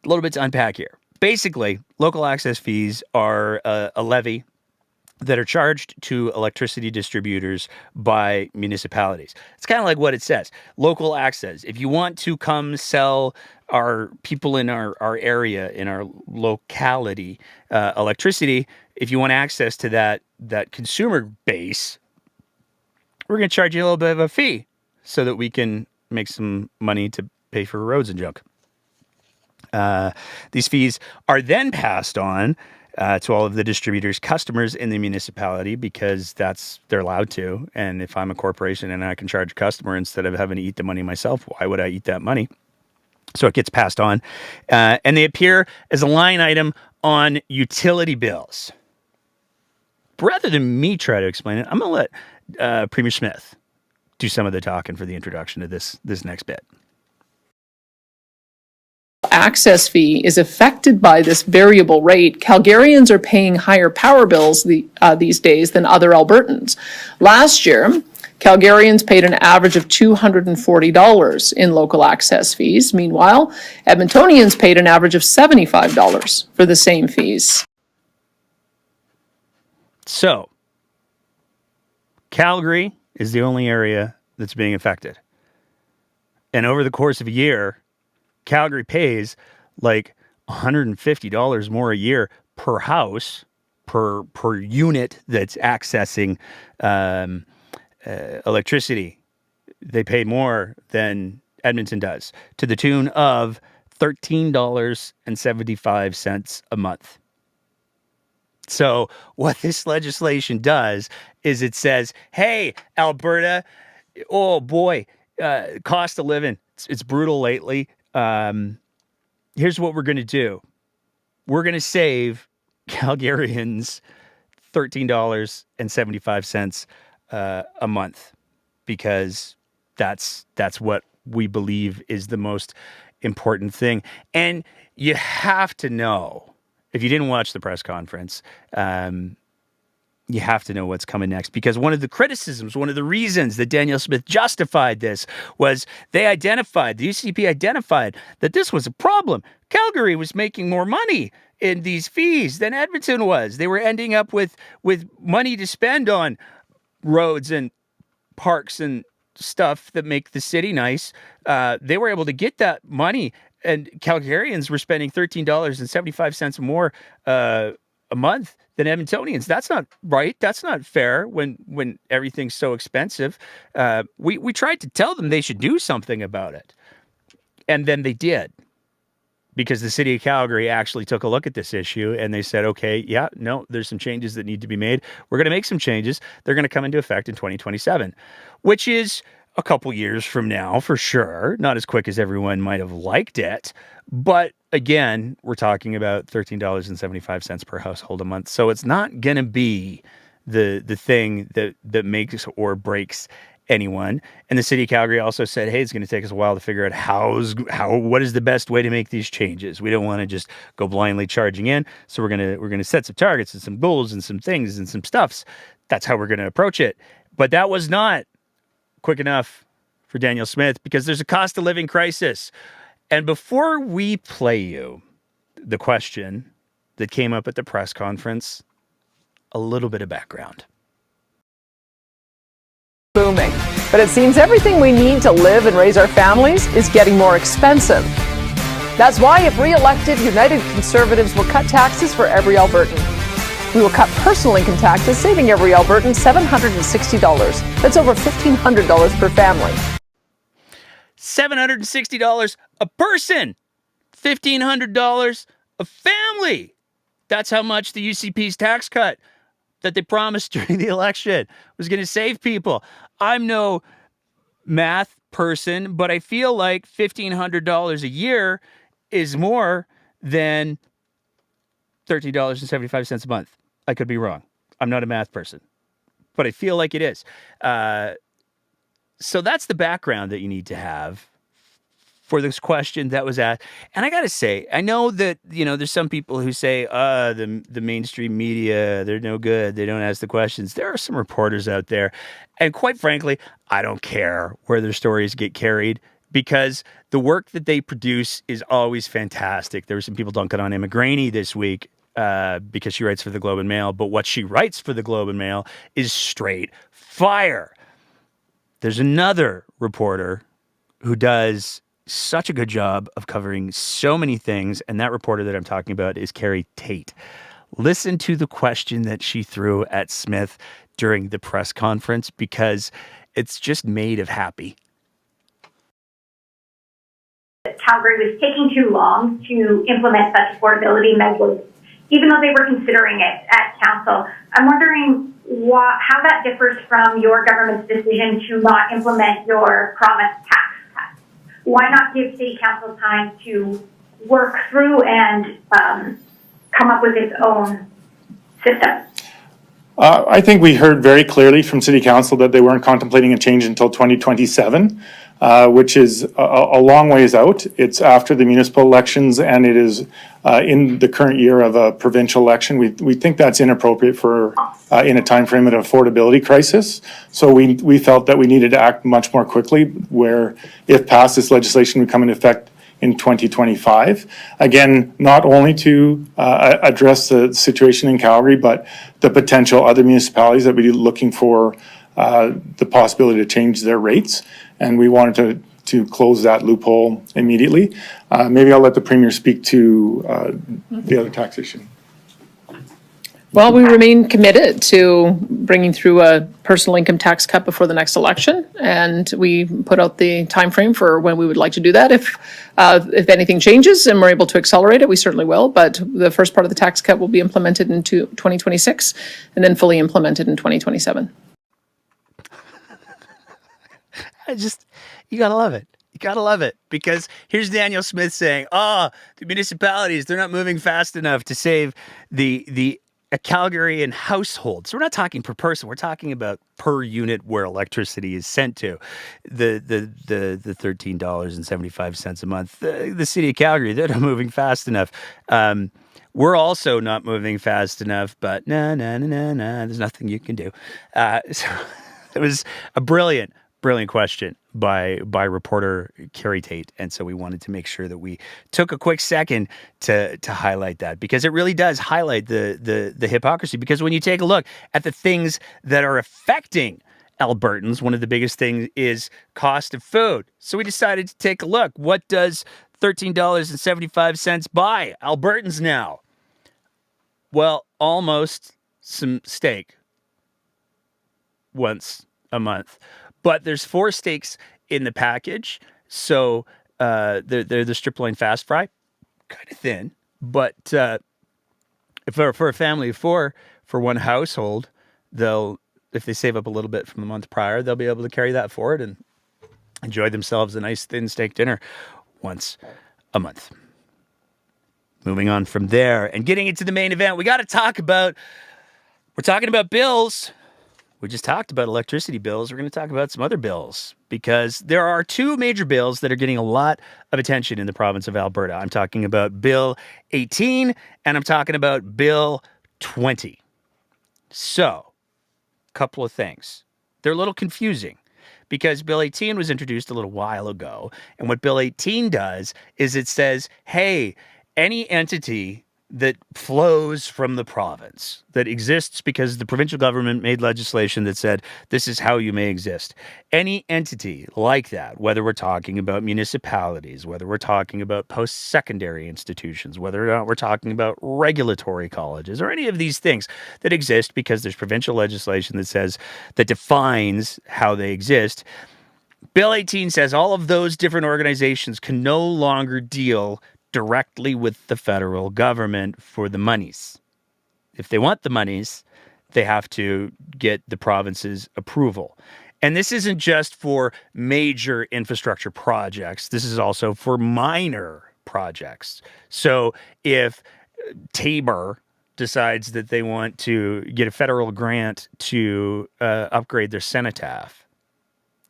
A little bit to unpack here. Basically, local access fees are a levy that are charged to electricity distributors by municipalities. It's kind of like what it says. Local access. If you want to come sell our people in our area, in our locality, electricity, if you want access to that consumer base, we're going to charge you a little bit of a fee so that we can make some money to pay for roads and junk. These fees are then passed on to all of the distributors' customers in the municipality because they're allowed to. And if I'm a corporation and I can charge a customer instead of having to eat the money myself, why would I eat that money? So it gets passed on. And they appear as a line item on utility bills. Rather than me try to explain it, I'm going to let Premier Smith do some of the talking for the introduction to this next bit. Access fee is affected by this variable rate. Calgarians are paying higher power bills these days than other Albertans. Last year, Calgarians paid an average of $240 in local access fees. Meanwhile, Edmontonians paid an average of $75 for the same fees. So, Calgary is the only area that's being affected. And over the course of a year, Calgary pays like $150 more a year per house, per unit that's accessing electricity. They pay more than Edmonton does, to the tune of $13.75 a month. So what this legislation does is it says, hey, Alberta, oh boy, cost of living, it's brutal lately. Here's what we're going to do. We're going to save Calgarians $13.75 a month, because that's what we believe is the most important thing. And you have to know, if you didn't watch the press conference, you have to know what's coming next, because one of the criticisms, one of the reasons that Danielle Smith justified this was the UCP identified that this was a problem. Calgary was making more money in these fees than Edmonton was. They were ending up with money to spend on roads and parks and stuff that make the city nice. They were able to get that money, and Calgarians were spending $13.75 more a month than Edmontonians. That's not right. That's not fair when everything's so expensive. We tried to tell them they should do something about it, and then they did, because the city of Calgary actually took a look at this issue and they said, okay, yeah, no, there's some changes that need to be made. We're going to make some changes. They're going to come into effect in 2027, which is a couple years from now for sure. Not as quick as everyone might have liked it. But again, we're talking about $13.75 per household a month. So it's not going to be the thing that makes or breaks anyone. And the city of Calgary also said, hey, it's going to take us a while to figure out what is the best way to make these changes. We don't want to just go blindly charging in. So we're going to set some targets and some goals and some things and some stuffs. That's how we're going to approach it. But that was not quick enough for Danielle Smith, because there's a cost of living crisis. And before we play you the question that came up at the press conference, a little bit of background. Booming. But it seems everything we need to live and raise our families is getting more expensive. That's why, if re-elected, United Conservatives will cut taxes for every Albertan. We will cut personal income taxes, saving every Albertan $760. That's over $1,500 per family. $760 a person, $1,500 a family. That's how much the UCP's tax cut that they promised during the election was going to save people. I'm no math person, but I feel like $1,500 a year is more than $13.75 a month. I could be wrong. I'm not a math person, but I feel like it is. So that's the background that you need to have for this question that was asked. And I got to say, I know that, there's some people who say, the mainstream media, they're no good. They don't ask the questions. There are some reporters out there. And quite frankly, I don't care where their stories get carried, because the work that they produce is always fantastic. There were some people dunking on Emma Graney this week because she writes for the Globe and Mail. But what she writes for the Globe and Mail is straight fire. There's another reporter who does such a good job of covering so many things, and that reporter that I'm talking about is Carrie Tate. Listen to the question that she threw at Smith during the press conference, because it's just made of happy. Calgary was taking too long to implement such affordability measures, even though they were considering it at council. I'm wondering how that differs from your government's decision to not implement your promised tax cuts. Why not give City Council time to work through and come up with its own system? I think we heard very clearly from City Council that they weren't contemplating a change until 2027, which is a long ways out. It's after the municipal elections, and it is in the current year of a provincial election. We think that's inappropriate for in a time frame of an affordability crisis. So we felt that we needed to act much more quickly, where if passed, this legislation would come into effect in 2025. Again, not only to address the situation in Calgary, but the potential other municipalities that would be looking for the possibility to change their rates. And we wanted to close that loophole immediately. Maybe I'll let the Premier speak to the other tax issue. Well, we remain committed to bringing through a personal income tax cut before the next election, and we put out the timeframe for when we would like to do that. If anything changes and we're able to accelerate it, we certainly will. But the first part of the tax cut will be implemented into 2026, and then fully implemented in 2027. You gotta love it. You gotta love it, because here's Danielle Smith saying, the municipalities, they're not moving fast enough to save the a Calgarian household. So we're not talking per person. We're talking about per unit where electricity is sent to. The $13.75 a month. The city of Calgary, they're not moving fast enough. We're also not moving fast enough, but there's nothing you can do. So it was a brilliant question by reporter Carrie Tate. And so we wanted to make sure that we took a quick second to highlight that, because it really does highlight the hypocrisy. Because when you take a look at the things that are affecting Albertans, one of the biggest things is cost of food. So we decided to take a look. What does $13.75 buy Albertans now? Well, almost some steak once a month. But there's 4 steaks in the package, so they're the strip loin fast fry, kind of thin. But for a family of 4, for one household, if they save up a little bit from the month prior, they'll be able to carry that forward and enjoy themselves a nice thin steak dinner once a month. Moving on from there and getting into the main event, we're talking about bills. We just talked about electricity bills. We're going to talk about some other bills, because there are 2 major bills that are getting a lot of attention in the province of Alberta. I'm talking about Bill 18 and I'm talking about Bill 20. So, a couple of things. They're a little confusing, because Bill 18 was introduced a little while ago. And what Bill 18 does is it says, hey, any entity that flows from the province, that exists because the provincial government made legislation that said this is how you may exist. Any entity like that, whether we're talking about municipalities, whether we're talking about post-secondary institutions, whether or not we're talking about regulatory colleges, or any of these things that exist because there's provincial legislation that defines how they exist, Bill 18 says all of those different organizations can no longer deal directly with the federal government for the monies. If they want the monies, they have to get the province's approval. And this isn't just for major infrastructure projects. This is also for minor projects. So if Tabor decides that they want to get a federal grant to upgrade their cenotaph,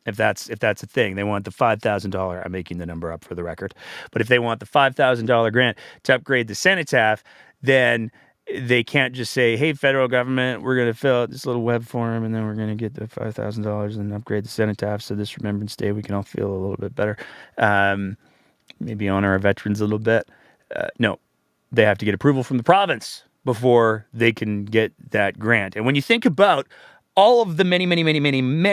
if that's a thing, they want the $5,000. I'm making the number up for the record, but if they want the $5,000 grant to upgrade the cenotaph, then they can't just say, "Hey, federal government, we're going to fill out this little web form, and then we're going to get the $5,000 and upgrade the cenotaph so this Remembrance Day we can all feel a little bit better, maybe honor our veterans a little bit." No, they have to get approval from the province before they can get that grant. And when you think about all of the many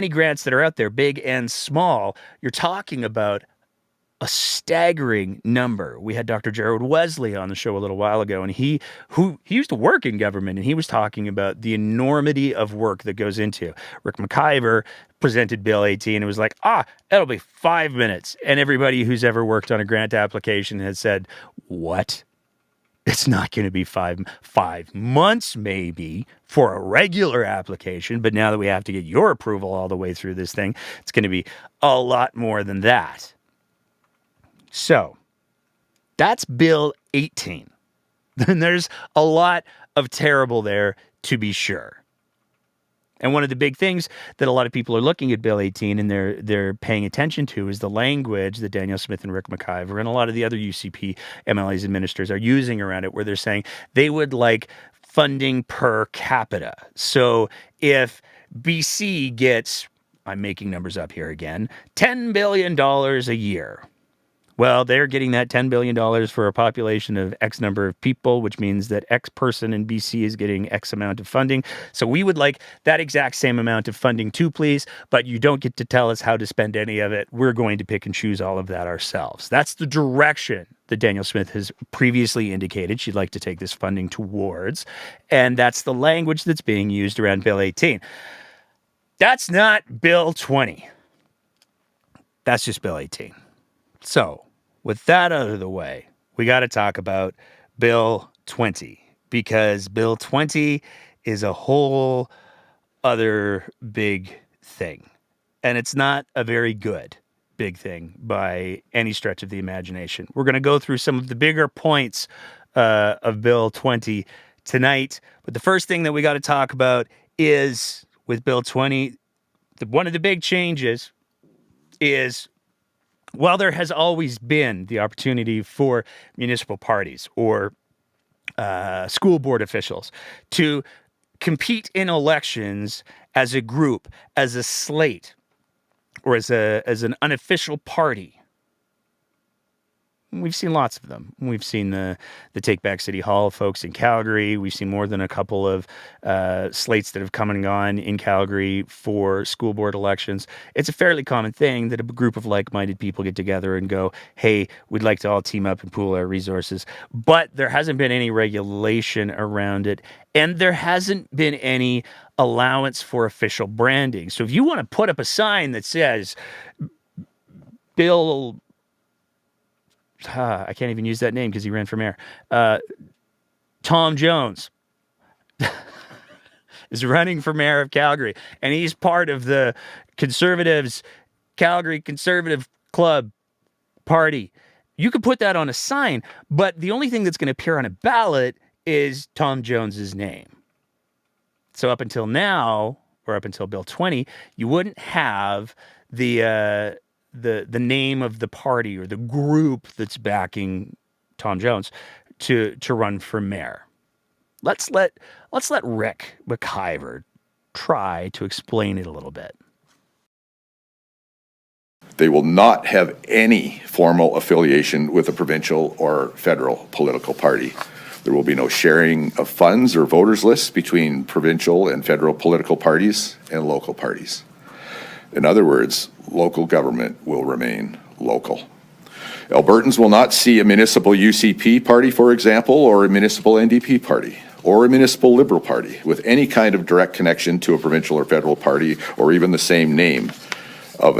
grants that are out there, big and small, you're talking about a staggering number. We had Dr. Gerald Wesley on the show a little while ago, and he used to work in government, and he was talking about the enormity of work that goes into. Rick McIver presented Bill 18 and was like, it'll be 5 minutes. And everybody who's ever worked on a grant application has said, what? It's not going to be 5 months maybe for a regular application, but now that we have to get your approval all the way through this thing, it's going to be a lot more than that. So that's Bill 18. And there's a lot of terrible there, to be sure. And one of the big things that a lot of people are looking at Bill 18 and they're paying attention to is the language that Danielle Smith and Rick McIver and a lot of the other UCP MLAs and ministers are using around it, where they're saying they would like funding per capita. So if BC gets, I'm making numbers up here again, $10 billion a year, Well, they're getting that $10 billion for a population of X number of people, which means that X person in BC is getting X amount of funding. So we would like that exact same amount of funding too, please, but you don't get to tell us how to spend any of it. We're going to pick and choose all of that ourselves. That's the direction that Danielle Smith has previously indicated she'd like to take this funding towards, and that's the language that's being used around Bill 18. That's not Bill 20. That's just Bill 18. So, with that out of the way, we got to talk about Bill 20, because Bill 20 is a whole other big thing. And it's not a very good big thing by any stretch of the imagination. We're going to go through some of the bigger points of Bill 20 tonight. But the first thing that we got to talk about is, with Bill 20, one of the big changes is, while there has always been the opportunity for municipal parties or school board officials to compete in elections as a group, as a slate, or as an unofficial party, we've seen lots of them. We've seen the Take Back City Hall folks in Calgary. We've seen more than a couple of slates that have come and gone in Calgary for school board elections. It's a fairly common thing that a group of like-minded people get together and go, hey, we'd like to all team up and pool our resources. But there hasn't been any regulation around it, and there hasn't been any allowance for official branding. So if you want to put up a sign that says, Bill... I can't even use that name because he ran for mayor. Tom Jones is running for mayor of Calgary, and he's part of the Conservatives, Calgary Conservative Club Party. You could put that on a sign, but the only thing that's going to appear on a ballot is Tom Jones's name. So up until now, or up until Bill 20, you wouldn't have the name of the party or the group that's backing Tom Jones to run for mayor. Let's let Rick McIver try to explain it a little bit. They will not have any formal affiliation with a provincial or federal political party. There will be no sharing of funds or voters lists between provincial and federal political parties and local parties. In other words, local government will remain local. Albertans will not see a municipal UCP party, for example, or a municipal NDP party, or a municipal Liberal party with any kind of direct connection to a provincial or federal party, or even the same name of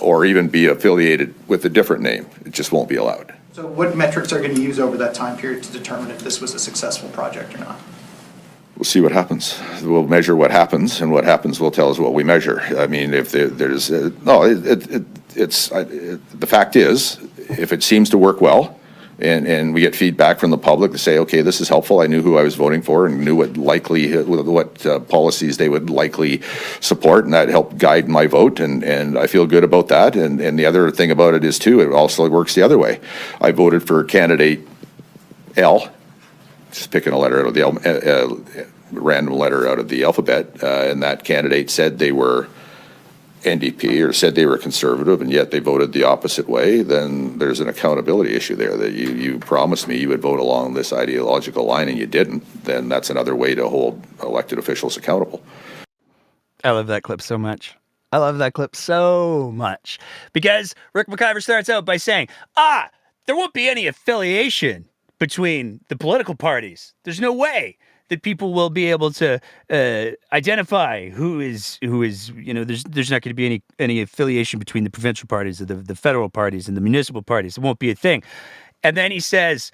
or even be affiliated with a different name. It just won't be allowed. So what metrics are going to use over that time period to determine if this was a successful project or not? We'll see what happens. We'll measure what happens, and what happens will tell us what we measure. I mean, if there's the fact is, if it seems to work well, and we get feedback from the public to say, okay, this is helpful. I knew who I was voting for and knew what policies they would likely support, and that helped guide my vote, and I feel good about that. And the other thing about it is too, it also works the other way. I voted for candidate L. Just picking a letter out of the random letter out of the alphabet, and that candidate said they were NDP or said they were conservative, and yet they voted the opposite way. Then there's an accountability issue there, that you promised me you would vote along this ideological line and you didn't. Then that's another way to hold elected officials accountable. I love that clip so much. I love that clip so much because Rick McIver starts out by saying, there won't be any affiliation between the political parties. There's no way that people will be able to identify who is, there's not going to be any affiliation between the provincial parties or the federal parties and the municipal parties. It won't be a thing. And then he says,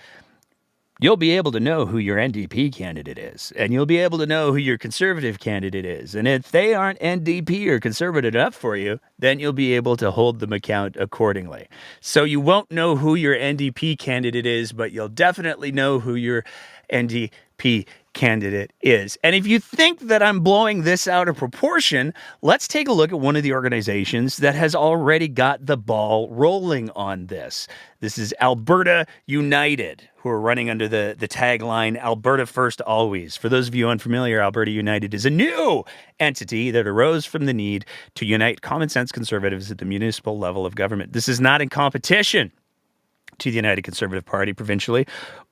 you'll be able to know who your NDP candidate is, and you'll be able to know who your conservative candidate is. And if they aren't NDP or conservative enough for you, then you'll be able to hold them account accordingly. So you won't know who your NDP candidate is, but you'll definitely know who your NDP candidate is. And if you think that I'm blowing this out of proportion, let's take a look at one of the organizations that has already got the ball rolling on this. This is Alberta United, who are running under the tagline, Alberta First Always. For those of you unfamiliar, Alberta United is a new entity that arose from the need to unite common sense conservatives at the municipal level of government. This is not in competition to the United Conservative Party provincially,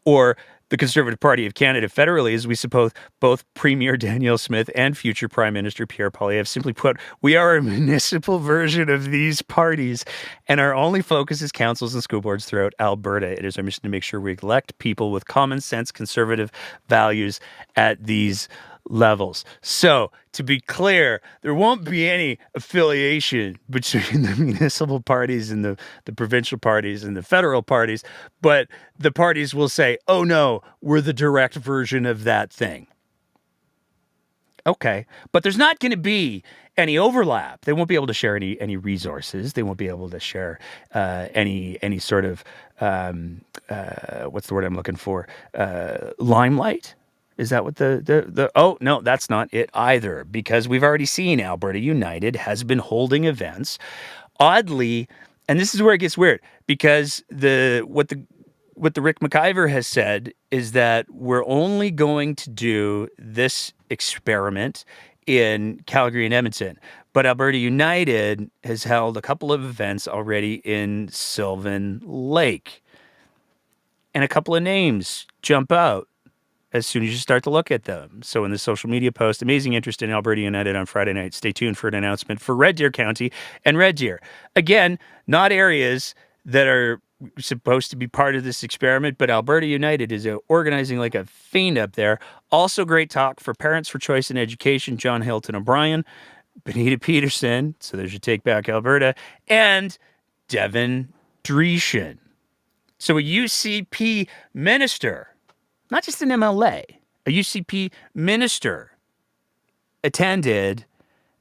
or the Conservative Party of Canada federally, as we suppose both Premier Danielle Smith and future Prime Minister Pierre Poilievre simply put, we are a municipal version of these parties, and our only focus is councils and school boards throughout Alberta. It is our mission to make sure we elect people with common sense, conservative values at these levels. So, to be clear, there won't be any affiliation between the municipal parties and the provincial parties and the federal parties, but the parties will say, oh no, we're the direct version of that thing. Okay, but there's not going to be any overlap. They won't be able to share any resources. They won't be able to share any sort of, what's the word I'm looking for? Limelight? Is that what the oh, no, that's not it either, because we've already seen Alberta United has been holding events. Oddly, and this is where it gets weird, because what the Rick McIver has said is that we're only going to do this experiment in Calgary and Edmonton. But Alberta United has held a couple of events already in Sylvan Lake. And a couple of names jump out as soon as you start to look at them. So in the social media post, amazing interest in Alberta United on Friday night. Stay tuned for an announcement for Red Deer County and Red Deer. Again, not areas that are supposed to be part of this experiment, but Alberta United is organizing like a fiend up there. Also great talk for Parents for Choice in Education, John Hilton O'Brien, Benita Peterson, so there's your Take Back Alberta, and Devin Dreeshen. So a UCP minister, not just an MLA, a UCP minister attended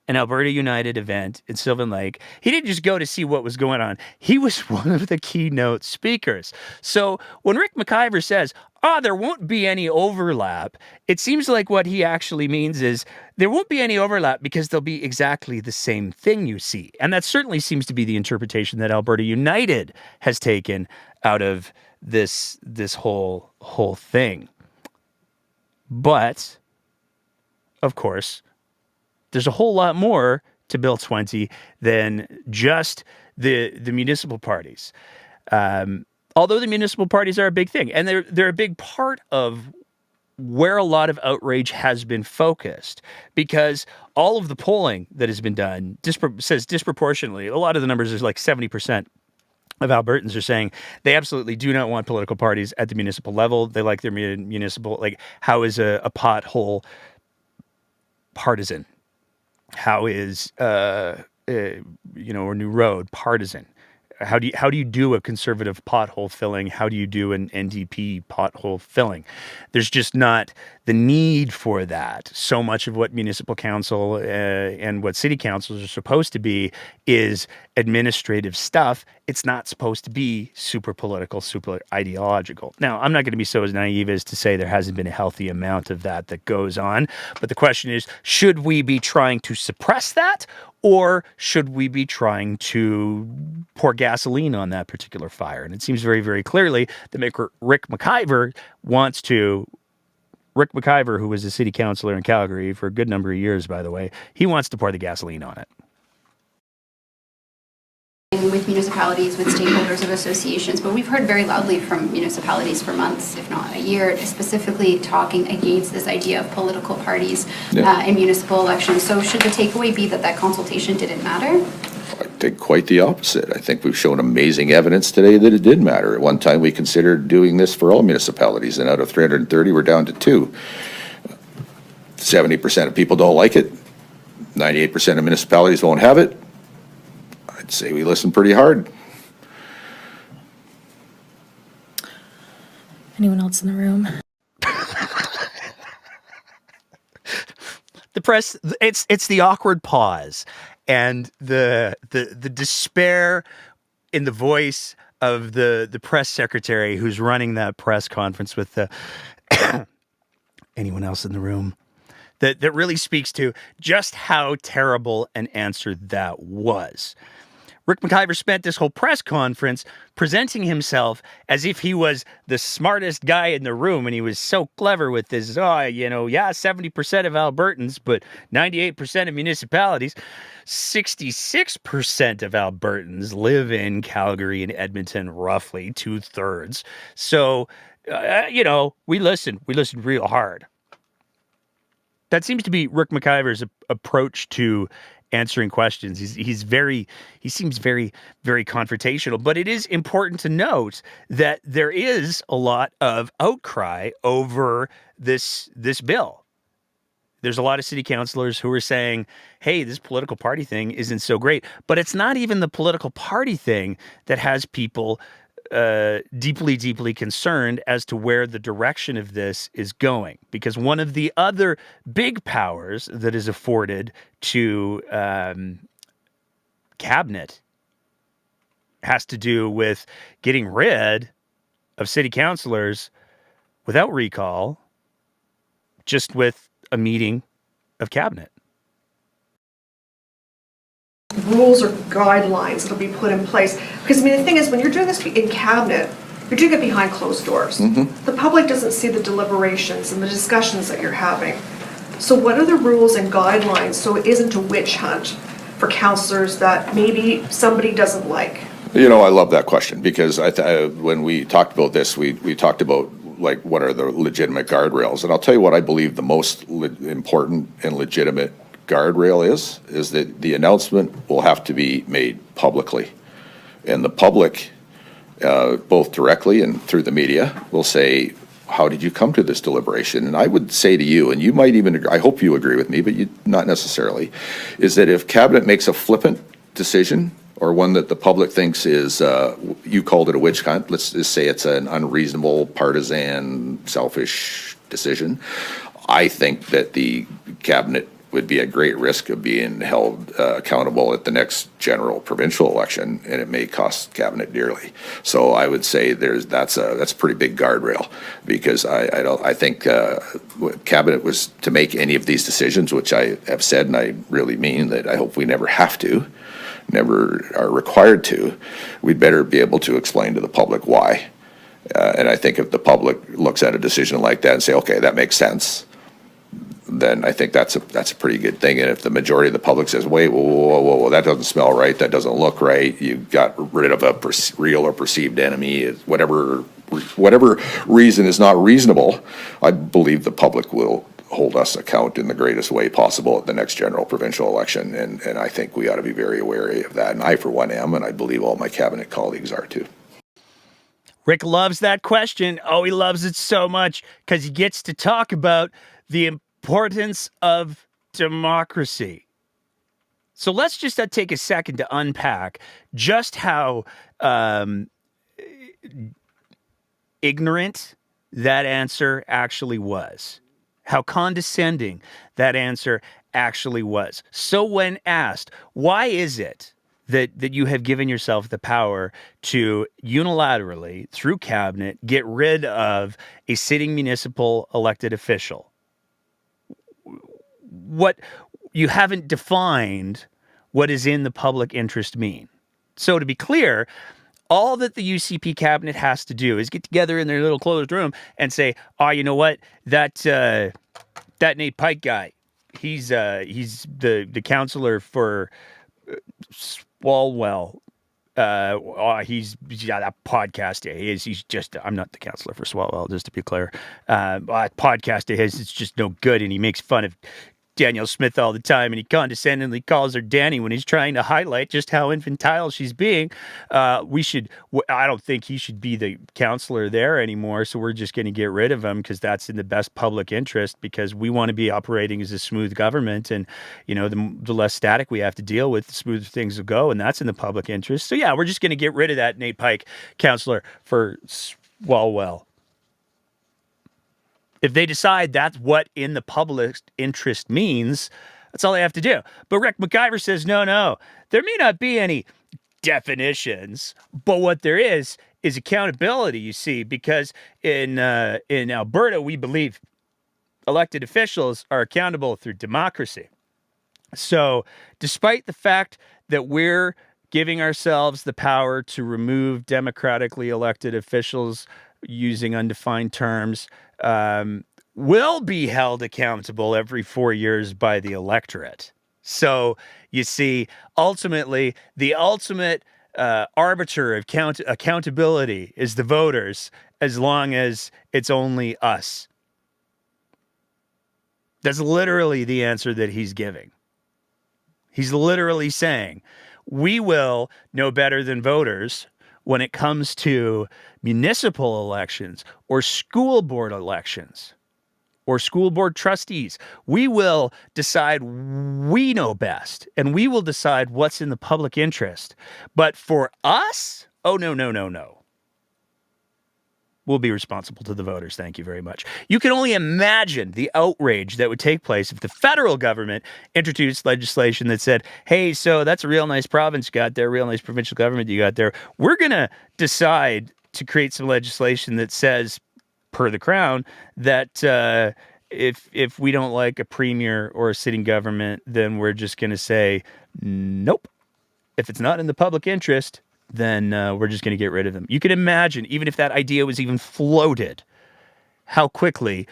an Alberta United event in Sylvan Lake. He didn't just go to see what was going on. He was one of the keynote speakers. So when Rick McIver says, there won't be any overlap, it seems like what he actually means is there won't be any overlap because they'll be exactly the same thing you see. And that certainly seems to be the interpretation that Alberta United has taken out of this whole thing. But, of course, there's a whole lot more to Bill 20 than just the municipal parties. Although the municipal parties are a big thing, and they're a big part of where a lot of outrage has been focused, because all of the polling that has been done says disproportionately, a lot of the numbers is like 70% of Albertans are saying they absolutely do not want political parties at the municipal level. They like their municipal, like, how is a pothole partisan? How is a new road partisan? How do you do a conservative pothole filling? How do you do an NDP pothole filling? There's just not the need for that. So much of what municipal council and what city councils are supposed to be is administrative stuff. It's not supposed to be super political, super ideological. Now, I'm not going to be so as naive as to say there hasn't been a healthy amount of that goes on. But the question is, should we be trying to suppress that? Or should we be trying to pour gasoline on that particular fire? And it seems very, very clearly that Rick McIver wants to. Rick McIver, who was a city councillor in Calgary for a good number of years, by the way, he wants to pour the gasoline on it. With municipalities, with stakeholders of associations, but we've heard very loudly from municipalities for months, if not a year, specifically talking against this idea of political parties in municipal elections. So should the takeaway be that consultation didn't matter? I think quite the opposite. I think we've shown amazing evidence today that it did matter. At one time, we considered doing this for all municipalities, and out of 330, we're down to 2. 70% of people don't like it. 98% of municipalities won't have it. I'd say we listen pretty hard. Anyone else in the room? The press, it's the awkward pause and the despair in the voice of the press secretary who's running that press conference with the anyone else in the room. That really speaks to just how terrible an answer that was. Rick McIver spent this whole press conference presenting himself as if he was the smartest guy in the room, and he was so clever with this, 70% of Albertans, but 98% of municipalities. 66% of Albertans live in Calgary and Edmonton, roughly 2/3. So, we listened real hard. That seems to be Rick McIver's approach to answering questions. He seems very, very confrontational. But it is important to note that there is a lot of outcry over this bill. There's a lot of city councilors who are saying, hey, this political party thing isn't so great. But it's not even the political party thing that has people deeply, deeply concerned as to where the direction of this is going. Because one of the other big powers that is afforded to cabinet has to do with getting rid of city councilors without recall, just with a meeting of cabinet. Rules or guidelines that'll be put in place. Because, the thing is, when you're doing this in cabinet, you're doing it behind closed doors. The public doesn't see the deliberations and the discussions that you're having. So what are the rules and guidelines so it isn't a witch hunt for councillors that maybe somebody doesn't like? I love that question, because when we talked about this, we talked about what are the legitimate guardrails. And I'll tell you what I believe the most important and legitimate guardrail is that the announcement will have to be made publicly. And the public, both directly and through the media, will say, how did you come to this deliberation? And I would say to you, and you might even agree, I hope you agree with me, but not necessarily, is that if cabinet makes a flippant decision, or one that the public thinks is, you called it a witch hunt, let's just say it's an unreasonable, partisan, selfish decision, I think that the cabinet would be at great risk of being held accountable at the next general provincial election, and it may cost cabinet dearly. So I would say that's a pretty big guardrail, because I think cabinet was to make any of these decisions, which I have said, and I really mean that I hope we never have to, never are required to, we'd better be able to explain to the public why. And I think if the public looks at a decision like that and say, okay, that makes sense, then I think that's a pretty good thing. And if the majority of the public says, wait, whoa, that doesn't smell right, that doesn't look right, you got rid of a real or perceived enemy, whatever reason is not reasonable, I believe the public will hold us account in the greatest way possible at the next general provincial election. And I think we ought to be very wary of that. And I, for one, am, and I believe all my cabinet colleagues are too. Rick loves that question. Oh, he loves it so much because he gets to talk about the importance of democracy. So let's just take a second to unpack just how ignorant that answer actually was, how condescending that answer actually was. So when asked, why is it that you have given yourself the power to unilaterally, through cabinet, get rid of a sitting municipal elected official? What you haven't defined what is in the public interest mean. So to be clear, all that the UCP cabinet has to do is get together in their little closed room and say, oh, you know what, that Nate Pike guy, he's the councillor for Swalwell. That podcast of his, he's just, I'm not the counselor for Swalwell, just to be clear. Podcast of his, it's just no good, and he makes fun of Danielle Smith all the time, and he condescendingly calls her Danny when he's trying to highlight just how infantile she's being. I don't think he should be the counselor there anymore, so we're just going to get rid of him because that's in the best public interest, because we want to be operating as a smooth government, and the less static we have to deal with, the smoother things will go, and that's in the public interest. So yeah, we're just going to get rid of that Nate Pike counselor for Swalwell. If they decide that's what in the public interest means, that's all they have to do. But Rick McIver says, no, there may not be any definitions, but what there is accountability, you see, because in Alberta, we believe elected officials are accountable through democracy. So despite the fact that we're giving ourselves the power to remove democratically elected officials using undefined terms, will be held accountable every 4 years by the electorate. So you see, ultimately, the ultimate arbiter of accountability is the voters, as long as it's only us. That's literally the answer that he's giving. He's literally saying, we will know better than voters when it comes to municipal elections or school board elections or school board trustees. We will decide we know best, and we will decide what's in the public interest. But for us, oh, no, no, no, no. We'll be responsible to the voters. Thank you very much. You can only imagine the outrage that would take place if the federal government introduced legislation that said, hey, so that's a real nice province you got there, real nice provincial government you got there. We're going to decide to create some legislation that says, per the Crown, that if we don't like a premier or a sitting government, then we're just going to say, nope. If it's not in the public interest, then we're just going to get rid of them. You can imagine, even if that idea was even floated, how quickly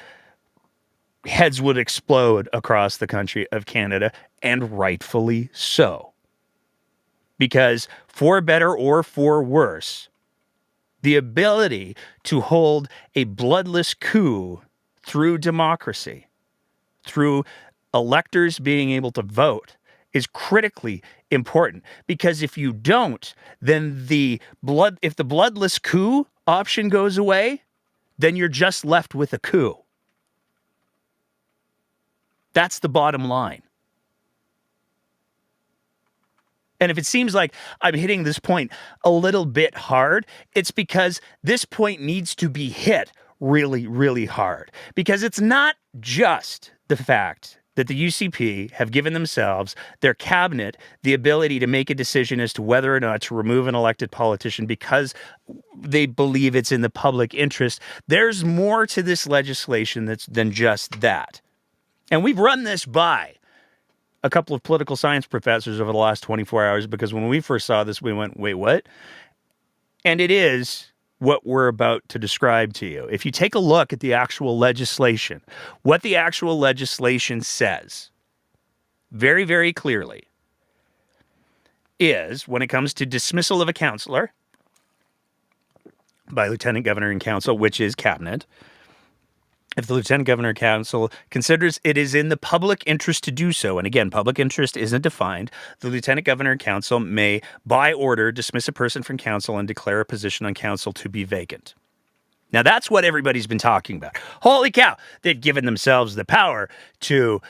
heads would explode across the country of Canada, and rightfully so. Because for better or for worse, the ability to hold a bloodless coup through democracy, through electors being able to vote, is critically important, because if you don't, then if the bloodless coup option goes away, then you're just left with a coup. That's the bottom line. And if it seems like I'm hitting this point a little bit hard, it's because this point needs to be hit really, really hard, because it's not just the fact that the UCP have given themselves, their cabinet, the ability to make a decision as to whether or not to remove an elected politician because they believe it's in the public interest. There's more to this legislation than just that. And we've run this by a couple of political science professors over the last 24 hours, because when we first saw this, we went, wait, what? And it is what we're about to describe to you. If you take a look at the actual legislation, what the actual legislation says very, very clearly is, when it comes to dismissal of a councillor by Lieutenant Governor and Council, which is Cabinet, if the Lieutenant Governor and Council considers it is in the public interest to do so, and again, public interest isn't defined, the Lieutenant Governor and Council may, by order, dismiss a person from Council and declare a position on Council to be vacant. Now, that's what everybody's been talking about. Holy cow, they've given themselves the power to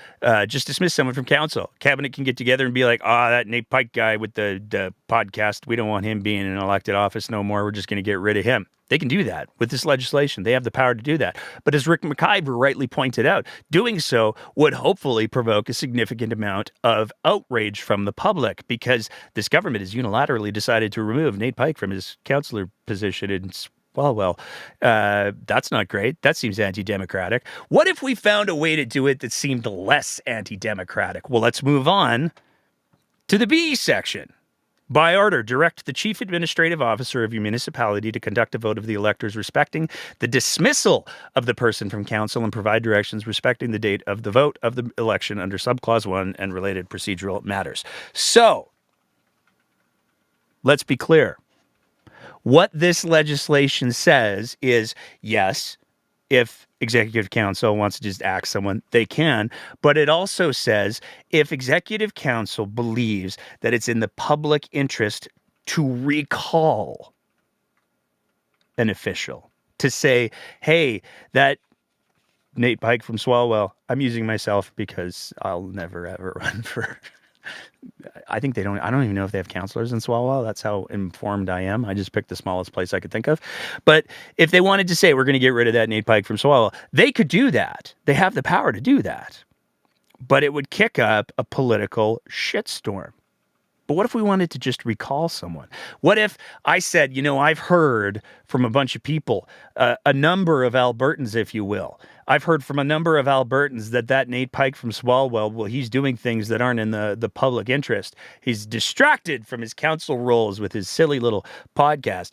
just dismiss someone from Council. Cabinet can get together and be like, that Nate Pike guy with the podcast, we don't want him being in elected office no more. We're just going to get rid of him. They can do that with this legislation. They have the power to do that. But as Rick McIver rightly pointed out, doing so would hopefully provoke a significant amount of outrage from the public, because this government has unilaterally decided to remove Nate Pike from his councillor position in Swalwell. That's not great. That seems anti-democratic. What if we found a way to do it that seemed less anti-democratic? Well, let's move on to the B section. By order, direct the chief administrative officer of your municipality to conduct a vote of the electors respecting the dismissal of the person from council and provide directions respecting the date of the vote of the election under subclause 1 and related procedural matters. So, let's be clear. What this legislation says is, yes, if executive council wants to just axe someone, they can. But it also says, if executive council believes that it's in the public interest to recall an official, to say, hey, that Nate Pike from Swalwell, I'm using myself because I'll never ever run for... I don't even know if they have councillors in Swalwell. That's how informed I am. I just picked the smallest place I could think of. But if they wanted to say, we're going to get rid of that Nate Pike from Swalwell, they could do that. They have the power to do that. But it would kick up a political shitstorm. But what if we wanted to just recall someone? What if I said, I've heard from a bunch of people, a number of Albertans, if you will. I've heard from a number of Albertans that Nate Pike from Swalwell, well, he's doing things that aren't in the public interest. He's distracted from his council roles with his silly little podcast.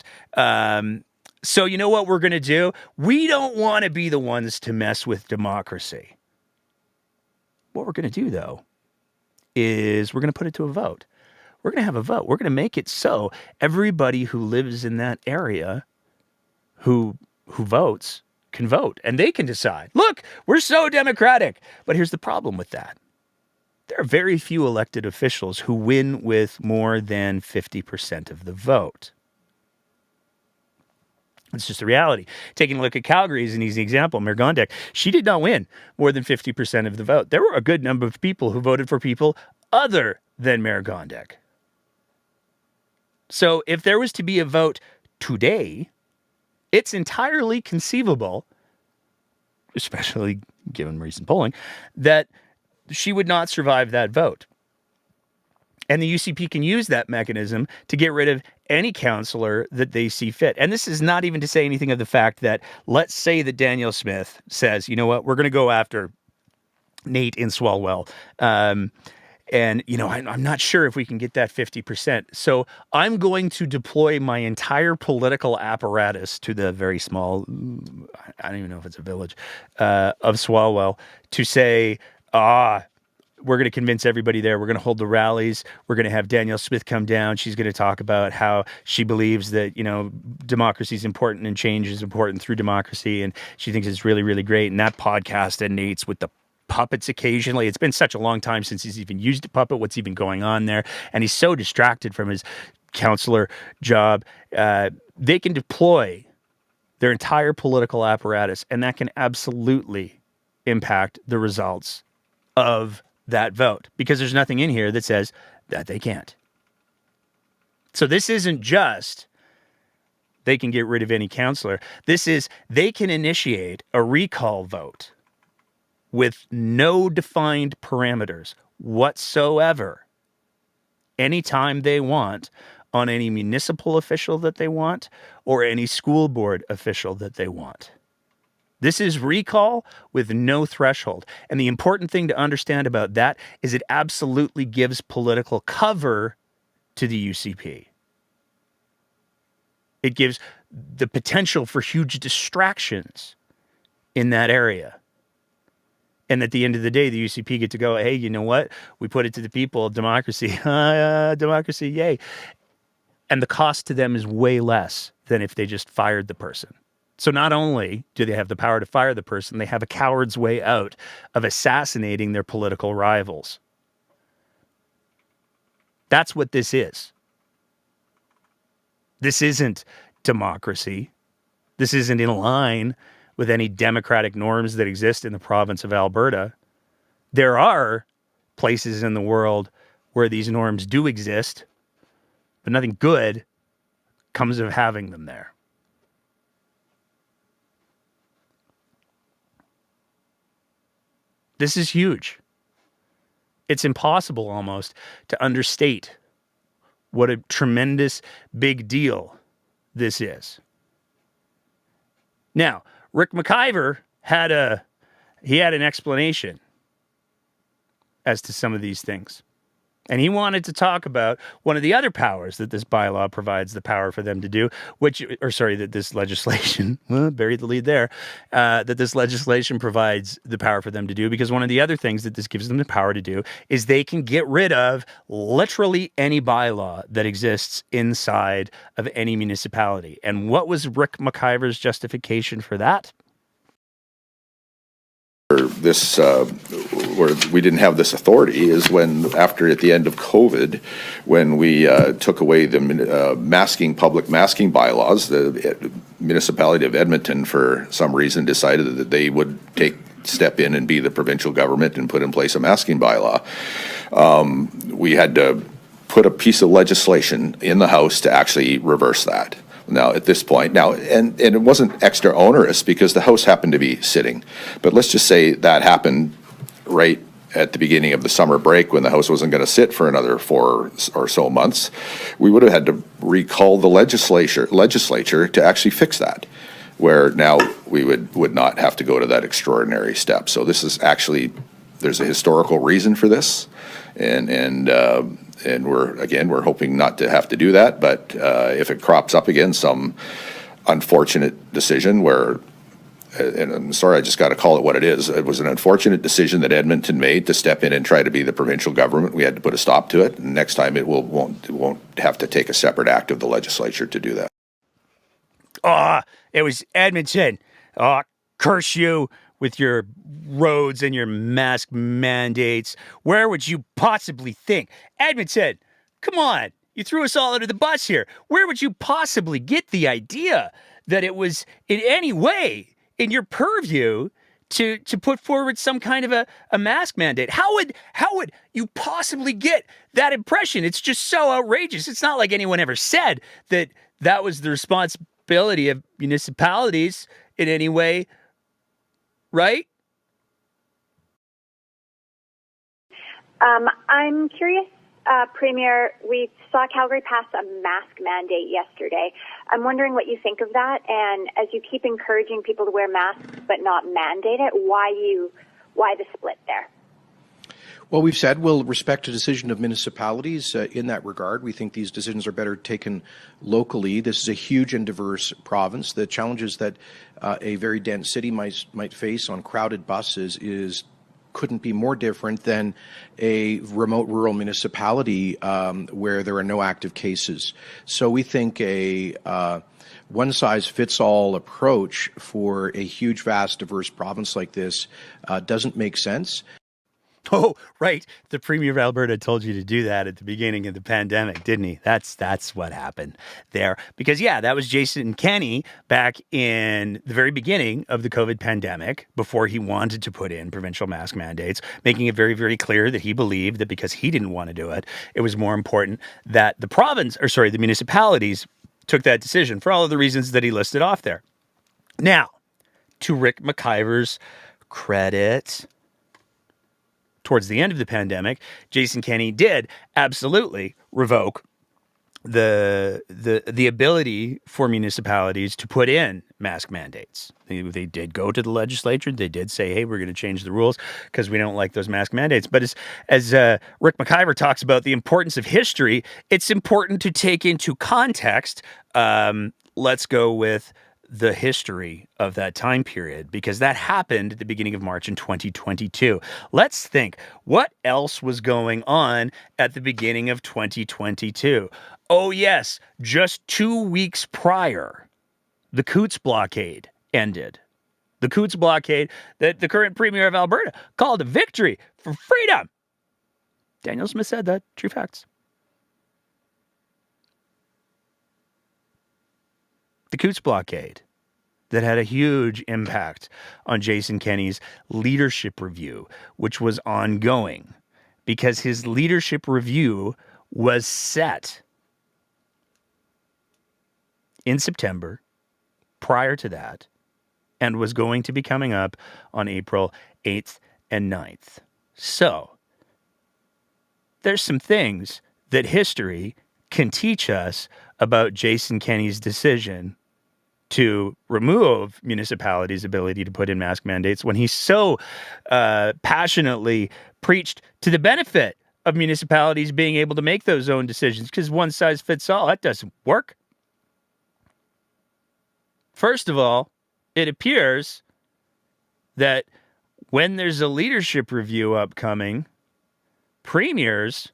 So you know what we're going to do? We don't want to be the ones to mess with democracy. What we're going to do, though, is we're going to put it to a vote. We're going to have a vote. We're going to make it so everybody who lives in that area who votes can vote, and they can decide, look, we're so democratic. But here's the problem with that. There are very few elected officials who win with more than 50% of the vote. It's just the reality. Taking a look at Calgary is an easy example. Mayor Gondek, she did not win more than 50% of the vote. There were a good number of people who voted for people other than Mayor Gondek. So if there was to be a vote today, it's entirely conceivable, especially given recent polling, that she would not survive that vote. And the UCP can use that mechanism to get rid of any councillor that they see fit. And this is not even to say anything of the fact that, let's say that Danielle Smith says, you know what, we're going to go after Nate in Swalwell. And, I'm not sure if we can get that 50%. So I'm going to deploy my entire political apparatus to the very small, I don't even know if it's a village, of Swalwell to say, we're going to convince everybody there. We're going to hold the rallies. We're going to have Danielle Smith come down. She's going to talk about how she believes that, democracy is important and change is important through democracy. And she thinks it's really, really great. And that podcast and Nate's with the puppets occasionally. It's been such a long time since he's even used a puppet. What's even going on there? And he's so distracted from his counselor job. They can deploy their entire political apparatus, and that can absolutely impact the results of that vote, because there's nothing in here that says that they can't. So this isn't just they can get rid of any counselor. This is they can initiate a recall vote with no defined parameters whatsoever anytime they want on any municipal official that they want or any school board official that they want. This is recall with no threshold. And the important thing to understand about that is it absolutely gives political cover to the UCP. It gives the potential for huge distractions in that area. And at the end of the day, the UCP get to go, hey, you know what? We put it to the people, democracy, democracy, yay. And the cost to them is way less than if they just fired the person. So not only do they have the power to fire the person, they have a coward's way out of assassinating their political rivals. That's what this is. This isn't democracy. This isn't in line with any democratic norms that exist in the province of Alberta. There are places in the world where these norms do exist, but nothing good comes of having them there. This is huge. It's impossible almost to understate what a tremendous big deal this is. Now, Rick McIver had an explanation as to some of these things. And he wanted to talk about one of the other powers that this bylaw provides the power for them to do, that this legislation, buried the lead there, that this legislation provides the power for them to do, because one of the other things that this gives them the power to do is they can get rid of literally any bylaw that exists inside of any municipality. And what was Rick McIver's justification for that? This, where we didn't have this authority is when, at the end of COVID, when we took away the public masking bylaws, the municipality of Edmonton, for some reason, decided that they would step in and be the provincial government and put in place a masking bylaw. We had to put a piece of legislation in the House to actually reverse that. Now, at this point, and it wasn't extra onerous because the House happened to be sitting. But let's just say that happened right at the beginning of the summer break when the House wasn't going to sit for another 4 or so months, we would have had to recall the legislature to actually fix that, where now we would not have to go to that extraordinary step. So this is actually, there's a historical reason for this, and we're hoping not to have to do that. But if it crops up again, some unfortunate decision where, and I'm sorry, I just got to call it what it is. It was an unfortunate decision that Edmonton made to step in and try to be the provincial government. We had to put a stop to it. And next time it won't have to take a separate act of the legislature to do that. It was Edmonton. Curse you with your roads and your mask mandates. Where would you possibly think? Edmonton, come on. You threw us all under the bus here. Where would you possibly get the idea that it was in any way in your purview to put forward some kind of a mask mandate? How would you possibly get that impression? It's just so outrageous. It's not like anyone ever said that was the responsibility of municipalities in any way, right? I'm curious, Premier, we saw Calgary pass a mask mandate yesterday. I'm wondering what you think of that, and as you keep encouraging people to wear masks but not mandate it, why the split there? Well, we've said we'll respect a decision of municipalities in that regard. We think these decisions are better taken locally. This is a huge and diverse province. The challenges that a very dense city might face on crowded buses couldn't be more different than a remote rural municipality where there are no active cases. So we think a one-size-fits-all approach for a huge, vast, diverse province like this doesn't make sense. Oh, right. The Premier of Alberta told you to do that at the beginning of the pandemic, didn't he? That's what happened there. Because, yeah, that was Jason Kenney back in the very beginning of the COVID pandemic, before he wanted to put in provincial mask mandates, making it very, very clear that he believed that because he didn't want to do it, it was more important that the municipalities took that decision for all of the reasons that he listed off there. Now, to Rick McIver's credit, towards the end of the pandemic, Jason Kenney did absolutely revoke the ability for municipalities to put in mask mandates. They did go to the legislature. They did say, hey, we're going to change the rules because we don't like those mask mandates. But as Rick McIver talks about the importance of history, it's important to take into context. Let's go with the history of that time period, because that happened at the beginning of March in 2022. Let's think, what else was going on at the beginning of 2022? Oh, yes, just 2 weeks prior, the Coutts blockade ended. The Coutts blockade that the current Premier of Alberta called a victory for freedom. Danielle Smith said that. True facts. The Coutts blockade that had a huge impact on Jason Kenney's leadership review, which was ongoing because his leadership review was set in September prior to that and was going to be coming up on April 8th and 9th. So there's some things that history can teach us about Jason Kenney's decision to remove municipalities' ability to put in mask mandates when he so passionately preached to the benefit of municipalities being able to make those own decisions, because one size fits all, that doesn't work. First of all, it appears that when there's a leadership review upcoming, premiers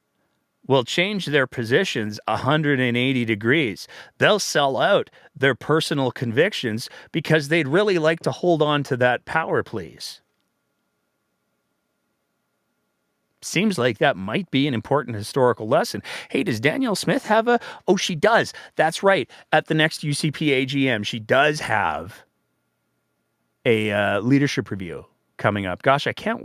will change their positions 180 degrees. They'll sell out their personal convictions because they'd really like to hold on to that power, please. Seems like that might be an important historical lesson. Hey, does Danielle Smith have a... Oh, she does. That's right. At the next UCP AGM, she does have a leadership review coming up. Gosh, I can't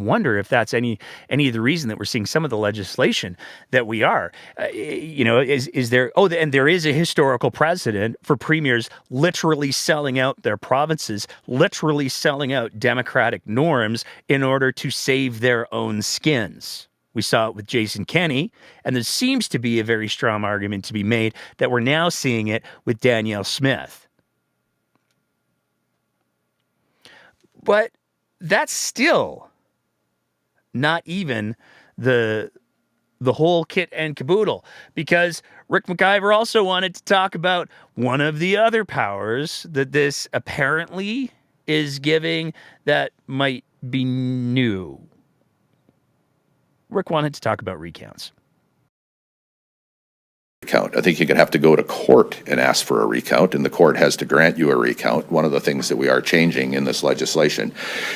wonder if that's any of the reason that we're seeing some of the legislation that we are. Is there? Oh, and there is a historical precedent for premiers literally selling out their provinces, literally selling out democratic norms in order to save their own skins. We saw it with Jason Kenney, and there seems to be a very strong argument to be made that we're now seeing it with Danielle Smith. But that's still not even the whole kit and caboodle, because Rick McIver also wanted to talk about one of the other powers that this apparently is giving that might be new. Rick wanted to talk about recounts. Recount. I think you're going to have to go to court and ask for a recount, and the court has to grant you a recount. One of the things that we are changing in this legislation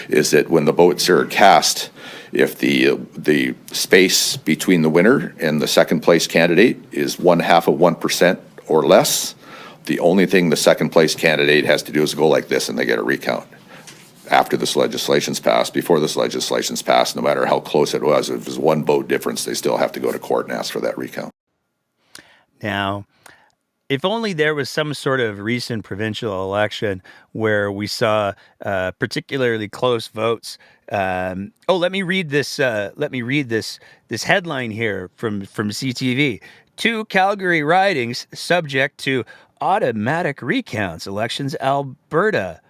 is that when the votes are cast, if the space between the winner and the second place candidate is 0.5% or less, the only thing the second place candidate has to do is go like this and they get a recount. After this legislation's passed, before this legislation's passed, no matter how close it was, if it was one vote difference, they still have to go to court and ask for that recount. Now, if only there was some sort of recent provincial election where we saw particularly close votes. Let me read this. This headline here from CTV. 2 Calgary ridings subject to automatic recounts. Elections Alberta.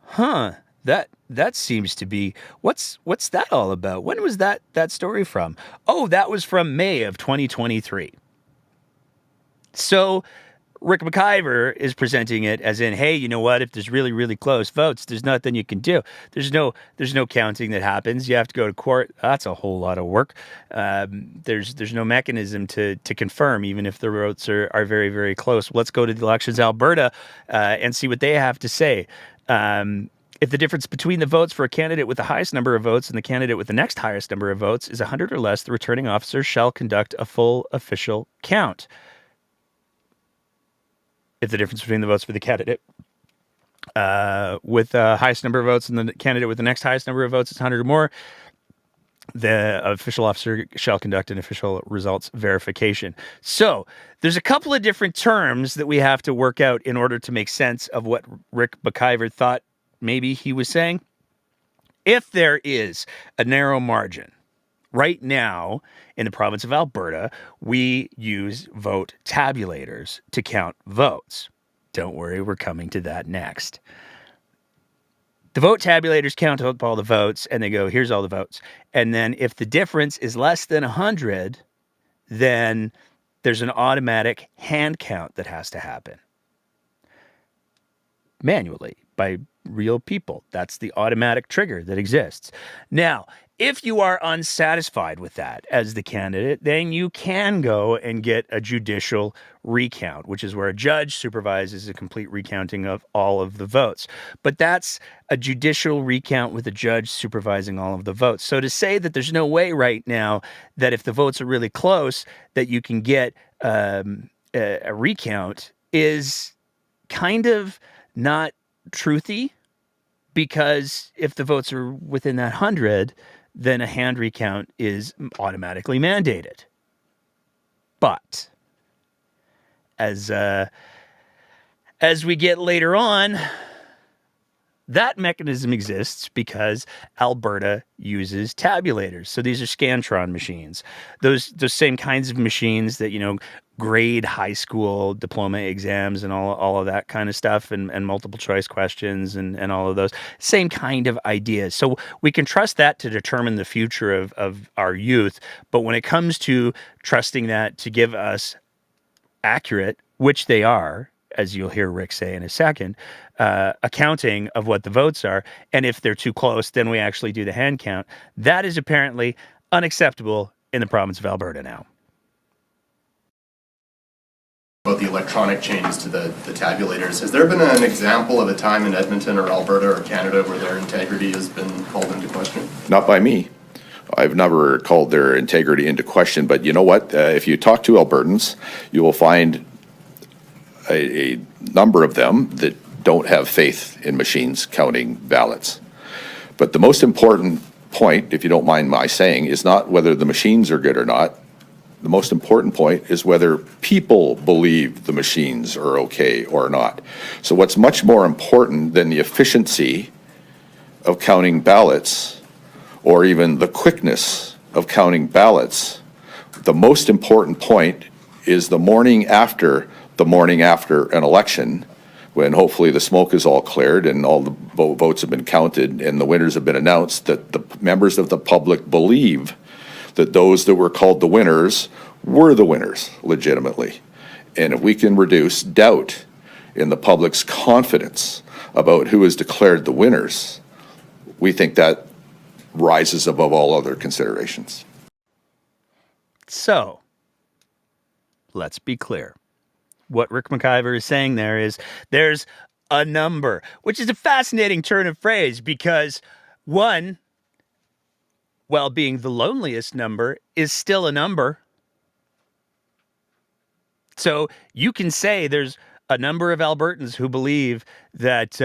Huh. That seems to be what's that all about? When was that story from? Oh, that was from May of 2023. So Rick McIver is presenting it as in, hey, you know what? If there's really, really close votes, there's nothing you can do. There's no counting that happens. You have to go to court. That's a whole lot of work. There's no mechanism to confirm, even if the votes are very, very close. Let's go to the Elections Alberta and see what they have to say. If the difference between the votes for a candidate with the highest number of votes and the candidate with the next highest number of votes is 100 or less, the returning officer shall conduct a full official count. If the difference between the votes for the candidate with the highest number of votes and the candidate with the next highest number of votes is 100 or more, the official officer shall conduct an official results verification. So there's a couple of different terms that we have to work out in order to make sense of what Rick McIver thought maybe he was saying. If there is a narrow margin, right now in the province of Alberta, we use vote tabulators to count votes. Don't worry, we're coming to that next. The vote tabulators count up all the votes and they go, here's all the votes. And then if the difference is less than 100, then there's an automatic hand count that has to happen manually by real people. That's the automatic trigger that exists. Now, if you are unsatisfied with that as the candidate, then you can go and get a judicial recount, which is where a judge supervises a complete recounting of all of the votes. But that's a judicial recount with a judge supervising all of the votes. So to say that there's no way right now that if the votes are really close that you can get a recount is kind of not truthy, because if the votes are within that 100, then a hand recount is automatically mandated. But as we get later on, that mechanism exists because Alberta uses tabulators. So these are Scantron machines. Those same kinds of machines that, grade high school diploma exams and all of that kind of stuff and multiple choice questions and all of those. Same kind of ideas. So we can trust that to determine the future of our youth. But when it comes to trusting that to give us accurate, which they are, as you'll hear Rick say in a second, accounting of what the votes are. And if they're too close, then we actually do the hand count. That is apparently unacceptable in the province of Alberta now. About the electronic changes to the tabulators, has there been an example of a time in Edmonton or Alberta or Canada where their integrity has been called into question? Not by me. I've never called their integrity into question, but you know what? If you talk to Albertans, you will find a number of them that don't have faith in machines counting ballots. But the most important point, if you don't mind my saying, is not whether the machines are good or not. The most important point is whether people believe the machines are okay or not. So what's much more important than the efficiency of counting ballots or even the quickness of counting ballots, the most important point is the morning after an election, when hopefully the smoke is all cleared and all the votes have been counted and the winners have been announced, that the members of the public believe that those that were called the winners were the winners legitimately. And if we can reduce doubt in the public's confidence about who is declared the winners, we think that rises above all other considerations. So, let's be clear. What Rick McIver is saying there is there's a number, which is a fascinating turn of phrase because one, while being the loneliest number, is still a number. So you can say there's a number of Albertans who believe that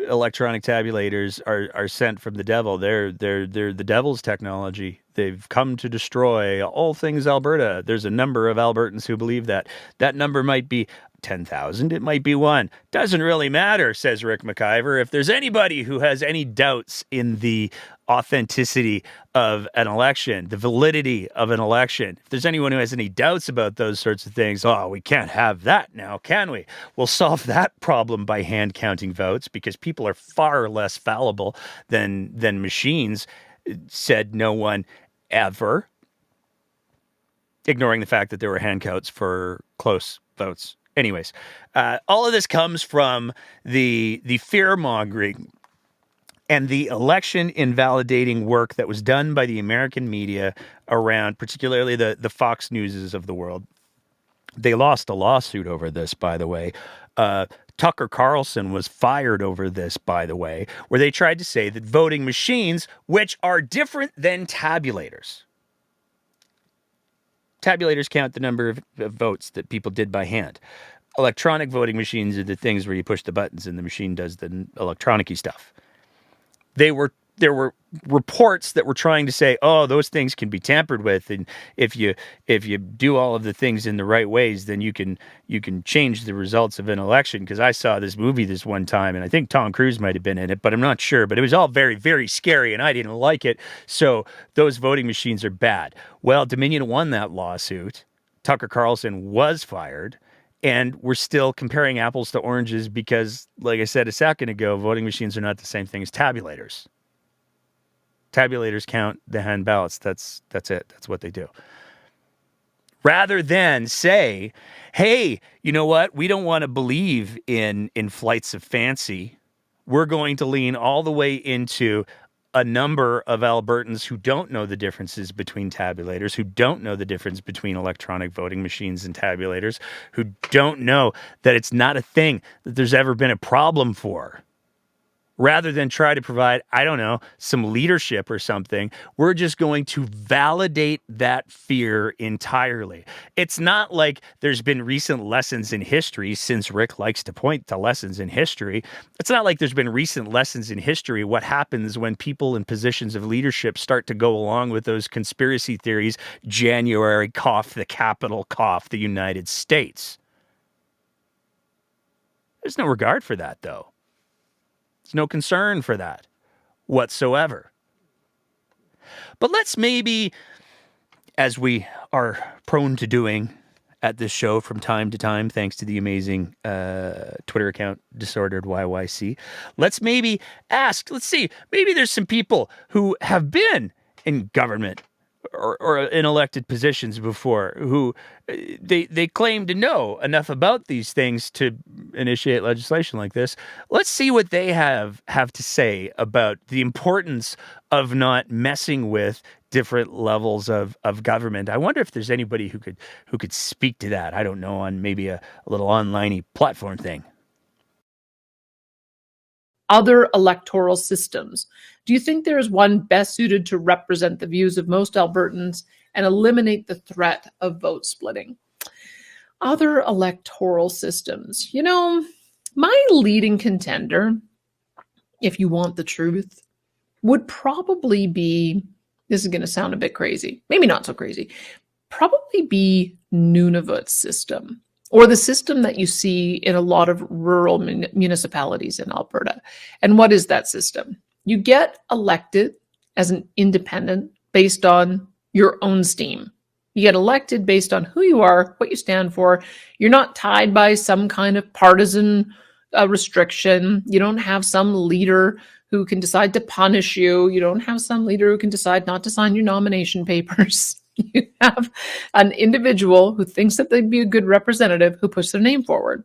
electronic tabulators are sent from the devil. They're the devil's technology. They've come to destroy all things Alberta. There's a number of Albertans who believe that. That number might be 10,000. It might be 1. Doesn't really matter, says Rick McIver. If there's anybody who has any doubts in the authenticity of an election, the validity of an election, if there's anyone who has any doubts about those sorts of things, we can't have that now, can we? We'll solve that problem by hand counting votes because people are far less fallible than machines, said no one ever, ignoring the fact that there were hand counts for close votes. Anyways, all of this comes from the fear-mongering and the election invalidating work that was done by the American media around particularly the Fox Newses of the world. They lost a lawsuit over this, by the way. Tucker Carlson was fired over this, by the way, where they tried to say that voting machines, which are different than tabulators. Tabulators count the number of votes that people did by hand. Electronic voting machines are the things where you push the buttons and the machine does the electronic-y stuff. There were reports that were trying to say, those things can be tampered with, and if you do all of the things in the right ways, then you can change the results of an election. Because I saw this movie this one time, and I think Tom Cruise might have been in it, but I'm not sure. But it was all very, very scary, and I didn't like it. So those voting machines are bad. Well, Dominion won that lawsuit. Tucker Carlson was fired. And we're still comparing apples to oranges because, like I said a second ago, voting machines are not the same thing as tabulators. Tabulators count the hand ballots. That's it. That's what they do. Rather than say, hey, you know what? We don't want to believe in flights of fancy. We're going to lean all the way into a number of Albertans who don't know the differences between tabulators, who don't know the difference between electronic voting machines and tabulators, who don't know that it's not a thing that there's ever been a problem for. Rather than try to provide, some leadership or something, we're just going to validate that fear entirely. It's not like there's been recent lessons in history, since Rick likes to point to lessons in history. It's not like there's been recent lessons in history. What happens when people in positions of leadership start to go along with those conspiracy theories, January, cough, the Capitol, cough, the United States. There's no regard for that, though. There's no concern for that whatsoever. But let's maybe, as we are prone to doing at this show from time to time, thanks to the amazing Twitter account Disordered YYC, let's maybe ask, maybe there's some people who have been in government or in elected positions before who they claim to know enough about these things to initiate legislation like this. Let's see what they have to say about the importance of not messing with different levels of government. I wonder if there's anybody who could speak to that. I don't know, on maybe a little online-y platform thing. Other electoral systems. Do you think there is one best suited to represent the views of most Albertans and eliminate the threat of vote splitting? Other electoral systems. My leading contender if you want the truth, would probably be, this is going to sound a bit crazy, maybe not so crazy, probably be Nunavut's system, or the system that you see in a lot of rural municipalities in Alberta. And what is that system? You get elected as an independent based on your own steam. You get elected based on who you are, what you stand for. You're not tied by some kind of partisan restriction. You don't have some leader who can decide to punish you. You don't have some leader who can decide not to sign your nomination papers. You have an individual who thinks that they'd be a good representative who puts their name forward.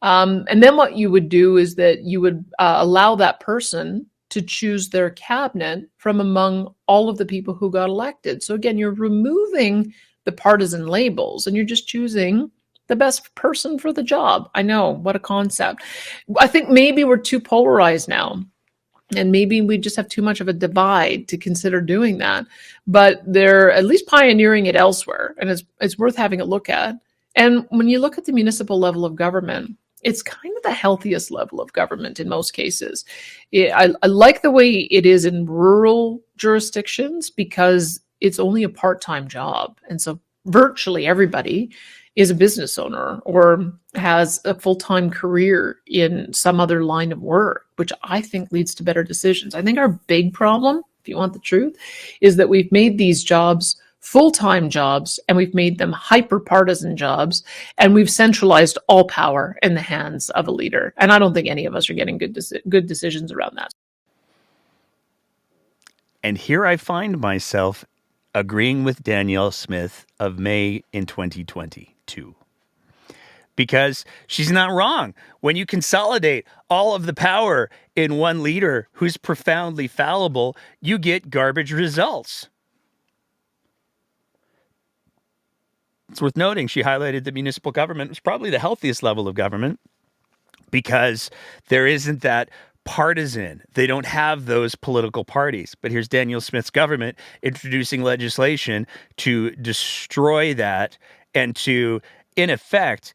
And then what you would do is that you would allow that person to choose their cabinet from among all of the people who got elected. So again, you're removing the partisan labels and you're just choosing the best person for the job. I know, what a concept. I think maybe we're too polarized now. And maybe we just have too much of a divide to consider doing that. But they're at least pioneering it elsewhere. And it's worth having a look at. And when you look at the municipal level of government, it's kind of the healthiest level of government in most cases. I like the way it is in rural jurisdictions because it's only a part-time job. And so virtually everybody is a business owner or has a full-time career in some other line of work, which I think leads to better decisions. I think our big problem, if you want the truth, is that we've made these jobs full-time jobs and we've made them hyper-partisan jobs and we've centralized all power in the hands of a leader. And I don't think any of us are getting good decisions around that. And here I find myself agreeing with Danielle Smith of May in 2022. Because she's not wrong. When you consolidate all of the power in one leader who's profoundly fallible, you get garbage results. It's worth noting she highlighted that municipal government was probably the healthiest level of government because there isn't that partisan. They don't have those political parties. But here's Danielle Smith's government introducing legislation to destroy that and to, in effect,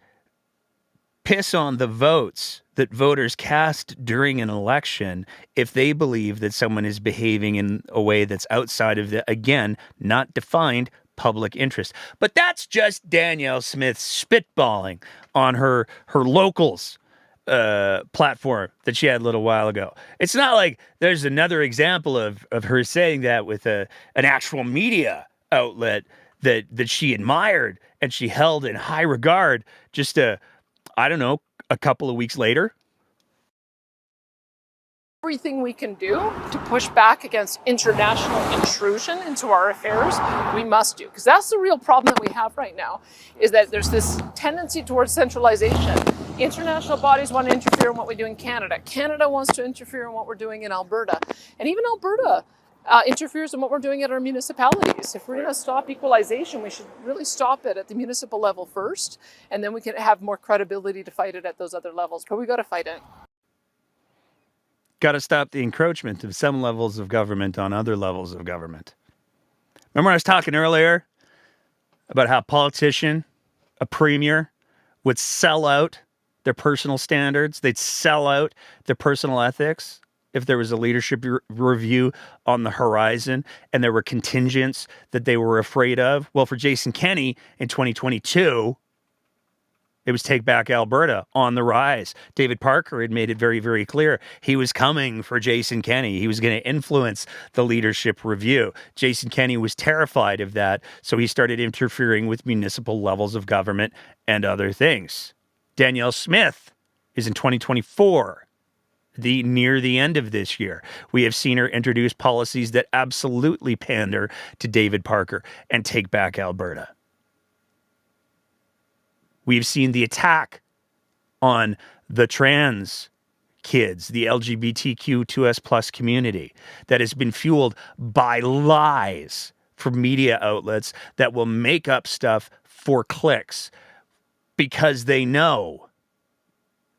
piss on the votes that voters cast during an election if they believe that someone is behaving in a way that's outside of the, again, not defined public interest. But that's just Danielle Smith spitballing on her locals platform that she had a little while ago. It's not like there's another example of her saying that with an actual media outlet that she admired and she held in high regard just a couple of weeks later. Everything we can do to push back against international intrusion into our affairs, we must do. Because that's the real problem that we have right now, is that there's this tendency towards centralization. International bodies want to interfere in what we do in Canada. Canada wants to interfere in what we're doing in Alberta. And even Alberta interferes in what we're doing at our municipalities. If we're going to stop equalization, we should really stop it at the municipal level first, and then we can have more credibility to fight it at those other levels. But we got to fight it. Got to stop the encroachment of some levels of government on other levels of government. Remember I was talking earlier about how a politician, a premier, would sell out their personal standards. They'd sell out their personal ethics if there was a leadership review on the horizon and there were contingents that they were afraid of. Well, for Jason Kenney in 2022, it was Take Back Alberta on the rise. David Parker had made it very, very clear he was coming for Jason Kenney. He was going to influence the leadership review. Jason Kenney was terrified of that, so he started interfering with municipal levels of government and other things. Danielle Smith is in 2024. Near the end of this year, we have seen her introduce policies that absolutely pander to David Parker and Take Back Alberta. We've seen the attack on the trans kids, the LGBTQ2S plus community that has been fueled by lies from media outlets that will make up stuff for clicks because they know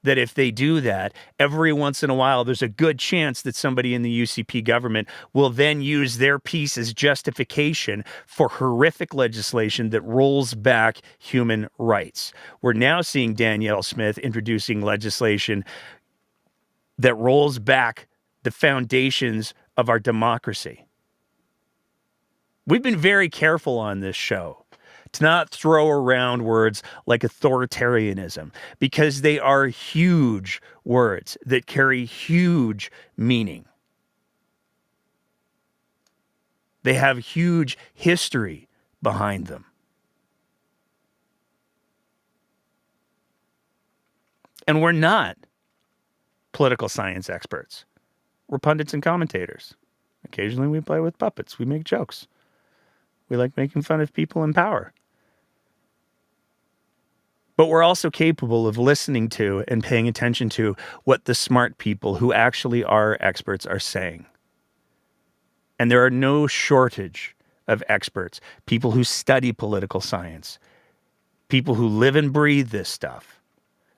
that if they do that, every once in a while, there's a good chance that somebody in the UCP government will then use their piece as justification for horrific legislation that rolls back human rights. We're now seeing Danielle Smith introducing legislation that rolls back the foundations of our democracy. We've been very careful on this show to not throw around words like authoritarianism because they are huge words that carry huge meaning. They have huge history behind them. And we're not political science experts. We're pundits and commentators. Occasionally we play with puppets. We make jokes. We like making fun of people in power. But we're also capable of listening to and paying attention to what the smart people who actually are experts are saying. And there are no shortage of experts, people who study political science, people who live and breathe this stuff,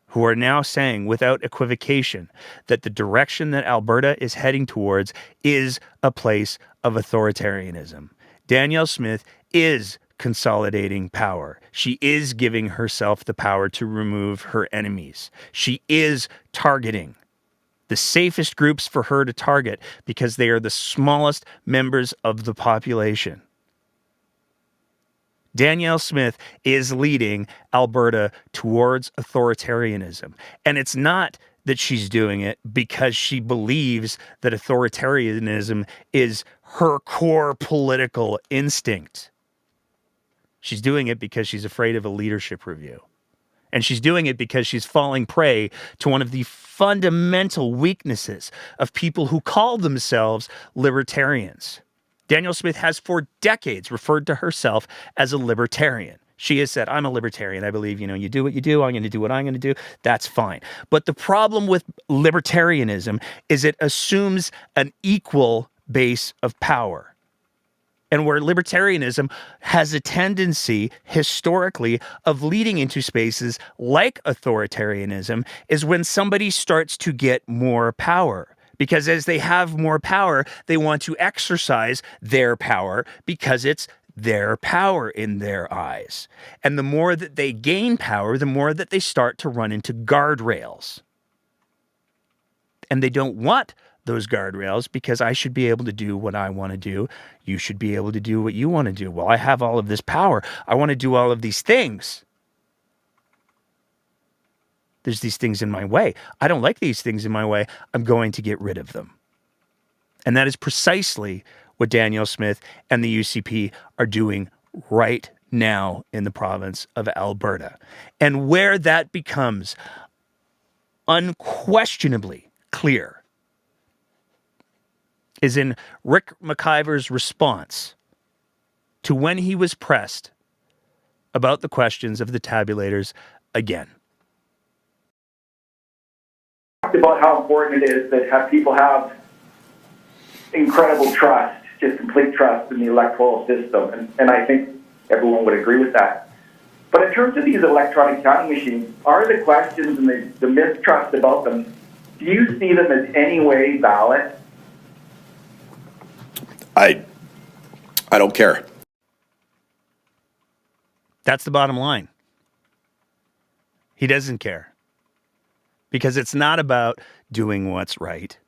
who are now saying without equivocation that the direction that Alberta is heading towards is a place of authoritarianism. Danielle Smith is consolidating power. She is giving herself the power to remove her enemies. She is targeting the safest groups for her to target because they are the smallest members of the population. Danielle Smith is leading Alberta towards authoritarianism. And it's not that she's doing it because she believes that authoritarianism is her core political instinct. She's doing it because she's afraid of a leadership review. And she's doing it because she's falling prey to one of the fundamental weaknesses of people who call themselves libertarians. Danielle Smith has for decades referred to herself as a libertarian. She has said, I'm a libertarian. I believe, you do what you do. I'm going to do what I'm going to do. That's fine. But the problem with libertarianism is it assumes an equal base of power. And where libertarianism has a tendency, historically, of leading into spaces like authoritarianism is when somebody starts to get more power. Because as they have more power, they want to exercise their power because it's their power in their eyes. And the more that they gain power, the more that they start to run into guardrails. And they don't want those guardrails because I should be able to do what I want to do. You should be able to do what you want to do. Well, I have all of this power. I want to do all of these things. There's these things in my way. I don't like these things in my way. I'm going to get rid of them. And that is precisely what Danielle Smith and the UCP are doing right now in the province of Alberta. And where that becomes unquestionably clear is in Rick McIver's response to when he was pressed about the questions of the tabulators again. About how important it is that people have incredible trust, just complete trust in the electoral system, and I think everyone would agree with that. But in terms of these electronic counting machines, are the questions and the mistrust about them, do you see them as any way valid? I don't care. That's the bottom line. He doesn't care. Because it's not about doing what's right.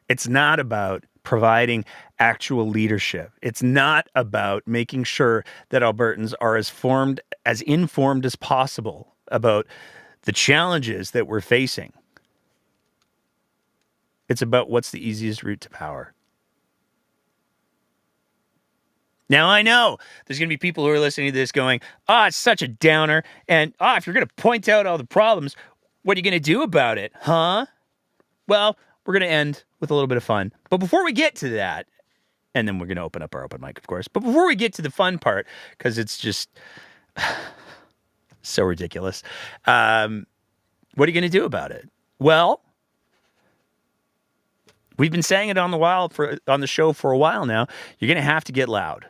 It's not about providing actual leadership. It's not about making sure that Albertans are as informed as possible about the challenges that we're facing. It's about what's the easiest route to power. Now, I know there's going to be people who are listening to this going, it's such a downer. And, if you're going to point out all the problems, what are you going to do about it, huh? Well, we're going to end with a little bit of fun. But before we get to that, and then we're going to open up our open mic, of course. But before we get to the fun part, because it's just so ridiculous, what are you going to do about it? Well, we've been saying it on the show for a while now. You're going to have to get loud.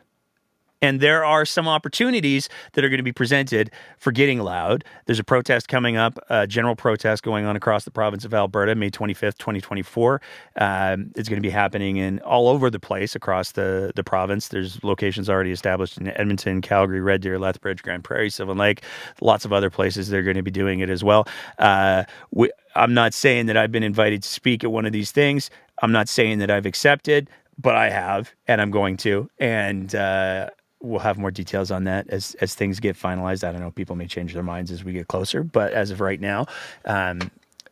And there are some opportunities that are going to be presented for getting loud. There's a protest coming up, a general protest going on across the province of Alberta, May 25th, 2024. It's going to be happening all over the place across the province. There's locations already established in Edmonton, Calgary, Red Deer, Lethbridge, Grand Prairie, Sylvan Lake, lots of other places they're going to be doing it as well. I'm not saying that I've been invited to speak at one of these things. I'm not saying that I've accepted, but I have, and I'm going to. And we'll have more details on that as things get finalized. I don't know. People may change their minds as we get closer, but as of right now,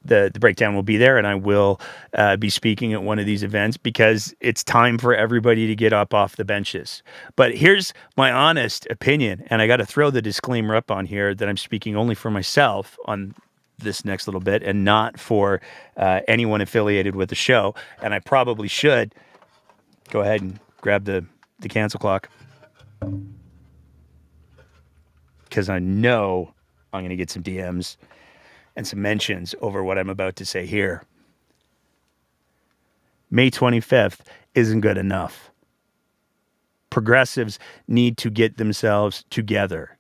the breakdown will be there, and I will be speaking at one of these events because it's time for everybody to get up off the benches. But here's my honest opinion, and I got to throw the disclaimer up on here that I'm speaking only for myself on this next little bit and not for anyone affiliated with the show. And I probably should go ahead and grab the cancel clock because I know I'm going to get some DMs and some mentions over what I'm about to say here. May 25th isn't good enough. Progressives need to get themselves together.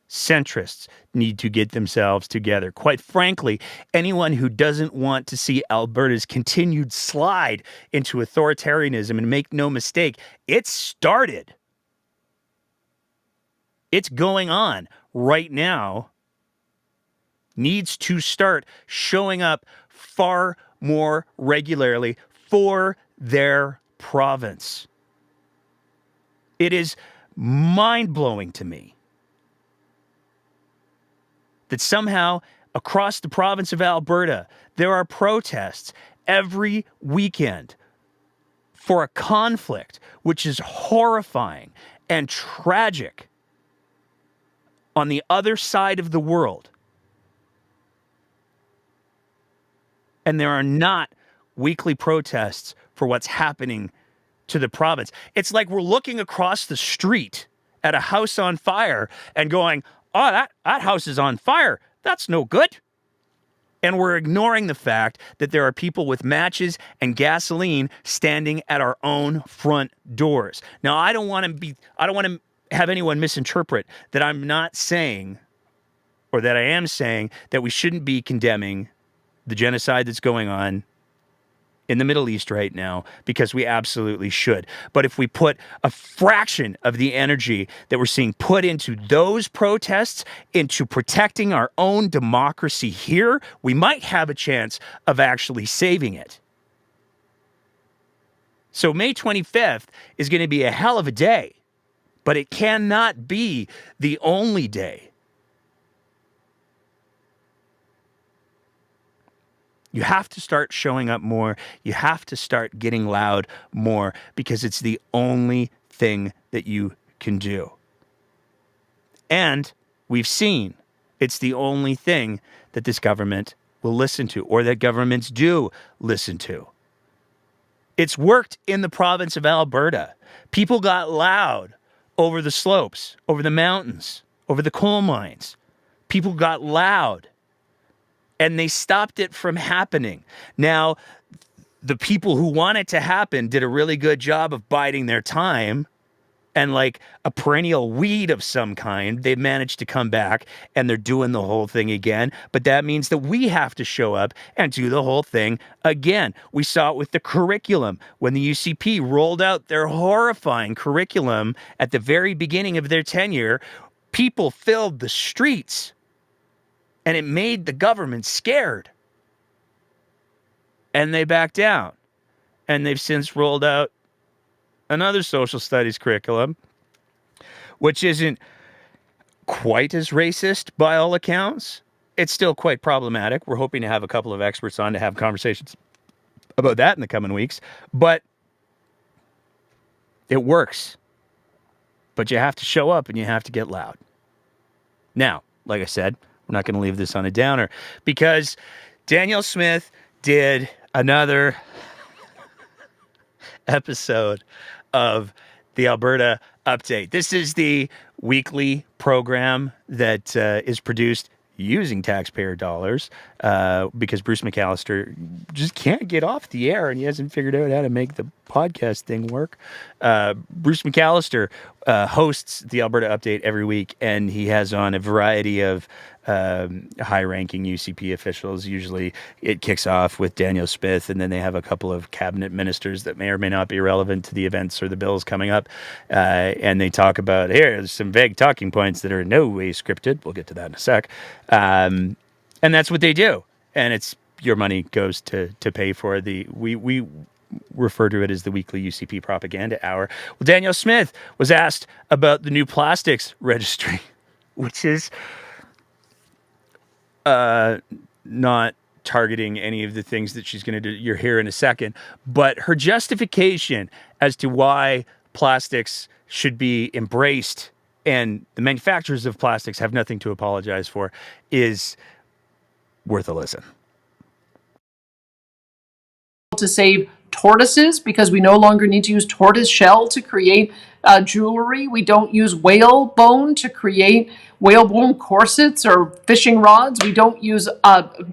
Centrists need to get themselves together. Quite frankly, anyone who doesn't want to see Alberta's continued slide into authoritarianism, and make no mistake, it started. It's going on right now, needs to start showing up far more regularly for their province. It is mind-blowing to me that somehow across the province of Alberta, there are protests every weekend for a conflict which is horrifying and tragic on the other side of the world. And there are not weekly protests for what's happening to the province. It's like we're looking across the street at a house on fire and going, oh, that house is on fire. That's no good. And we're ignoring the fact that there are people with matches and gasoline standing at our own front doors. Now, I don't want to have anyone misinterpret that I'm not saying, or that I am saying, that we shouldn't be condemning the genocide that's going on in the Middle East right now, because we absolutely should. But if we put a fraction of the energy that we're seeing put into those protests into protecting our own democracy here, we might have a chance of actually saving it. So May 25th is going to be a hell of a day, but it cannot be the only day. You have to start showing up more. You have to start getting loud more, because it's the only thing that you can do. And we've seen it's the only thing that this government will listen to, or that governments do listen to. It's worked in the province of Alberta. People got loud over the slopes, over the mountains, over the coal mines. People got loud, and they stopped it from happening. Now, the people who want it to happen did a really good job of biding their time, and like a perennial weed of some kind, they managed to come back and they're doing the whole thing again. But that means that we have to show up and do the whole thing again. We saw it with the curriculum when the UCP rolled out their horrifying curriculum at the very beginning of their tenure. People filled the streets, and it made the government scared. And they backed down. And they've since rolled out another social studies curriculum, which isn't quite as racist by all accounts. It's still quite problematic. We're hoping to have a couple of experts on to have conversations about that in the coming weeks. But it works. But you have to show up and you have to get loud. Now, like I said, we're not going to leave this on a downer, because Danielle Smith did another episode of the Alberta Update. This is the weekly program that is produced using taxpayer dollars because Bruce McAllister just can't get off the air, and he hasn't figured out how to make the podcast thing work. Bruce McAllister hosts the Alberta Update every week, and he has on a variety of high-ranking UCP officials. Usually it kicks off with Danielle Smith, and then they have a couple of cabinet ministers that may or may not be relevant to the events or the bills coming up. And they talk about, here's some vague talking points that are in no way scripted. We'll get to that in a sec. And that's what they do. And it's your money goes to pay for we refer to it as the weekly UCP propaganda hour. Well, Danielle Smith was asked about the new plastics registry, which is not targeting any of the things that she's going to do. You're here in a second. But her justification as to why plastics should be embraced and the manufacturers of plastics have nothing to apologize for is worth a listen. To save tortoises because we no longer need to use tortoise shell to create jewelry. We don't use whale bone to create whale bone corsets or fishing rods. We don't use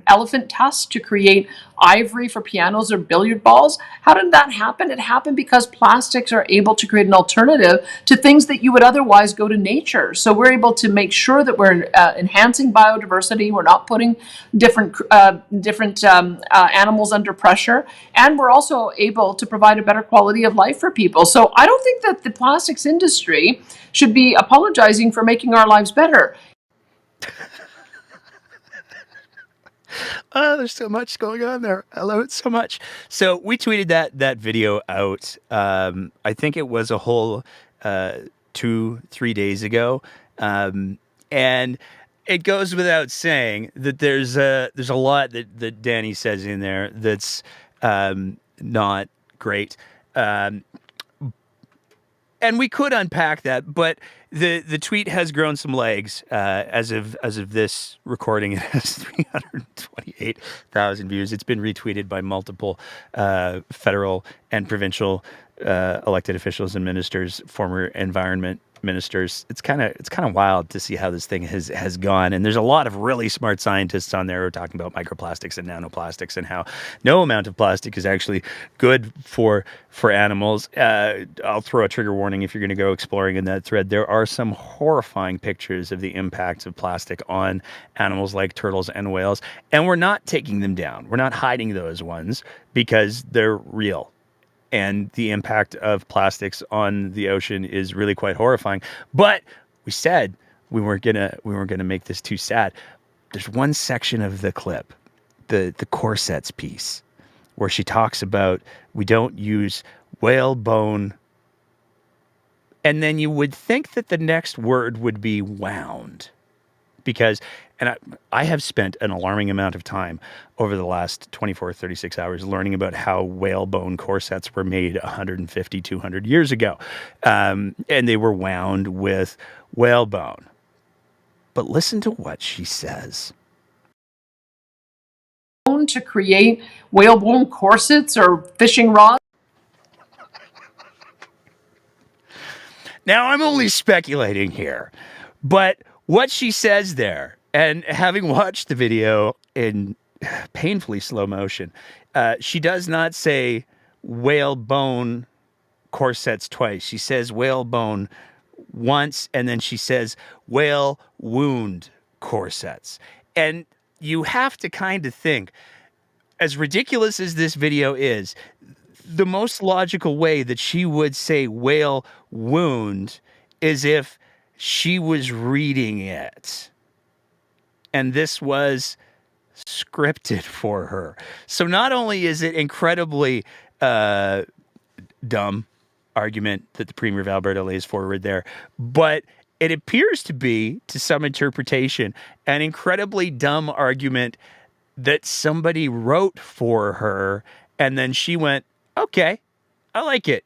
elephant tusks to create ivory for pianos or billiard balls. How did that happen? It happened because plastics are able to create an alternative to things that you would otherwise go to nature. So we're able to make sure that we're enhancing biodiversity. We're not putting different animals under pressure, and we're also able to provide a better quality of life for people. So I don't think that the plastics industry should be apologizing for making our lives better. There's so much going on there. I love it so much. So we tweeted that video out. I think it was a whole 2-3 days ago, and it goes without saying that there's a lot that Danny says in there that's not great. And we could unpack that, but the tweet has grown some legs. As of this recording, it has 328,000 views. It's been retweeted by multiple federal and provincial elected officials and ministers, former environment ministers. It's kind of wild to see how this thing has gone. And there's a lot of really smart scientists on there who are talking about microplastics and nanoplastics and how no amount of plastic is actually good for animals. I'll throw a trigger warning if you're going to go exploring in that thread. There are some horrifying pictures of the impacts of plastic on animals like turtles and whales, and we're not taking them down. We're not hiding those ones because they're real. And the impact of plastics on the ocean is really quite horrifying. But we said we weren't gonna make this too sad. There's one section of the clip, the corsets piece, where she talks about we don't use whale bone, and then you would think that the next word would be wound, because. And I have spent an alarming amount of time over the last 24, 36 hours learning about how whalebone corsets were made 150, 200 years ago. And they were wound with whalebone. But listen to what she says. To create whalebone corsets or fishing rods. Now, I'm only speculating here, but what she says there, and having watched the video in painfully slow motion, she does not say whalebone corsets twice. She says whalebone once, and then she says whale wound corsets. And you have to kind of think, as ridiculous as this video is, the most logical way that she would say whale wound is if she was reading it. And this was scripted for her. So not only is it incredibly dumb argument that the Premier of Alberta lays forward there, but it appears to be, to some interpretation, an incredibly dumb argument that somebody wrote for her, and then she went, okay, I like it.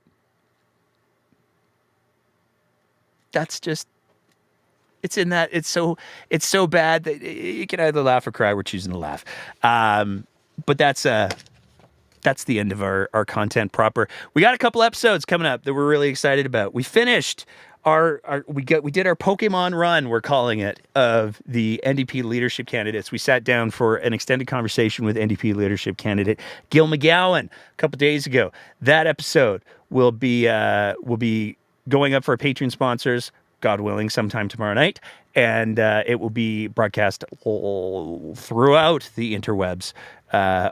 That's just... It's in that it's so bad that you can either laugh or cry. We're choosing to laugh. But that's the end of our content proper. We got a couple episodes coming up that we're really excited about. We finished we did our Pokemon run, we're calling it, of the NDP leadership candidates. We sat down for an extended conversation with NDP leadership candidate Gil McGowan a couple days ago. That episode will be going up for our Patreon sponsors, God willing, sometime tomorrow night, and it will be broadcast throughout the interwebs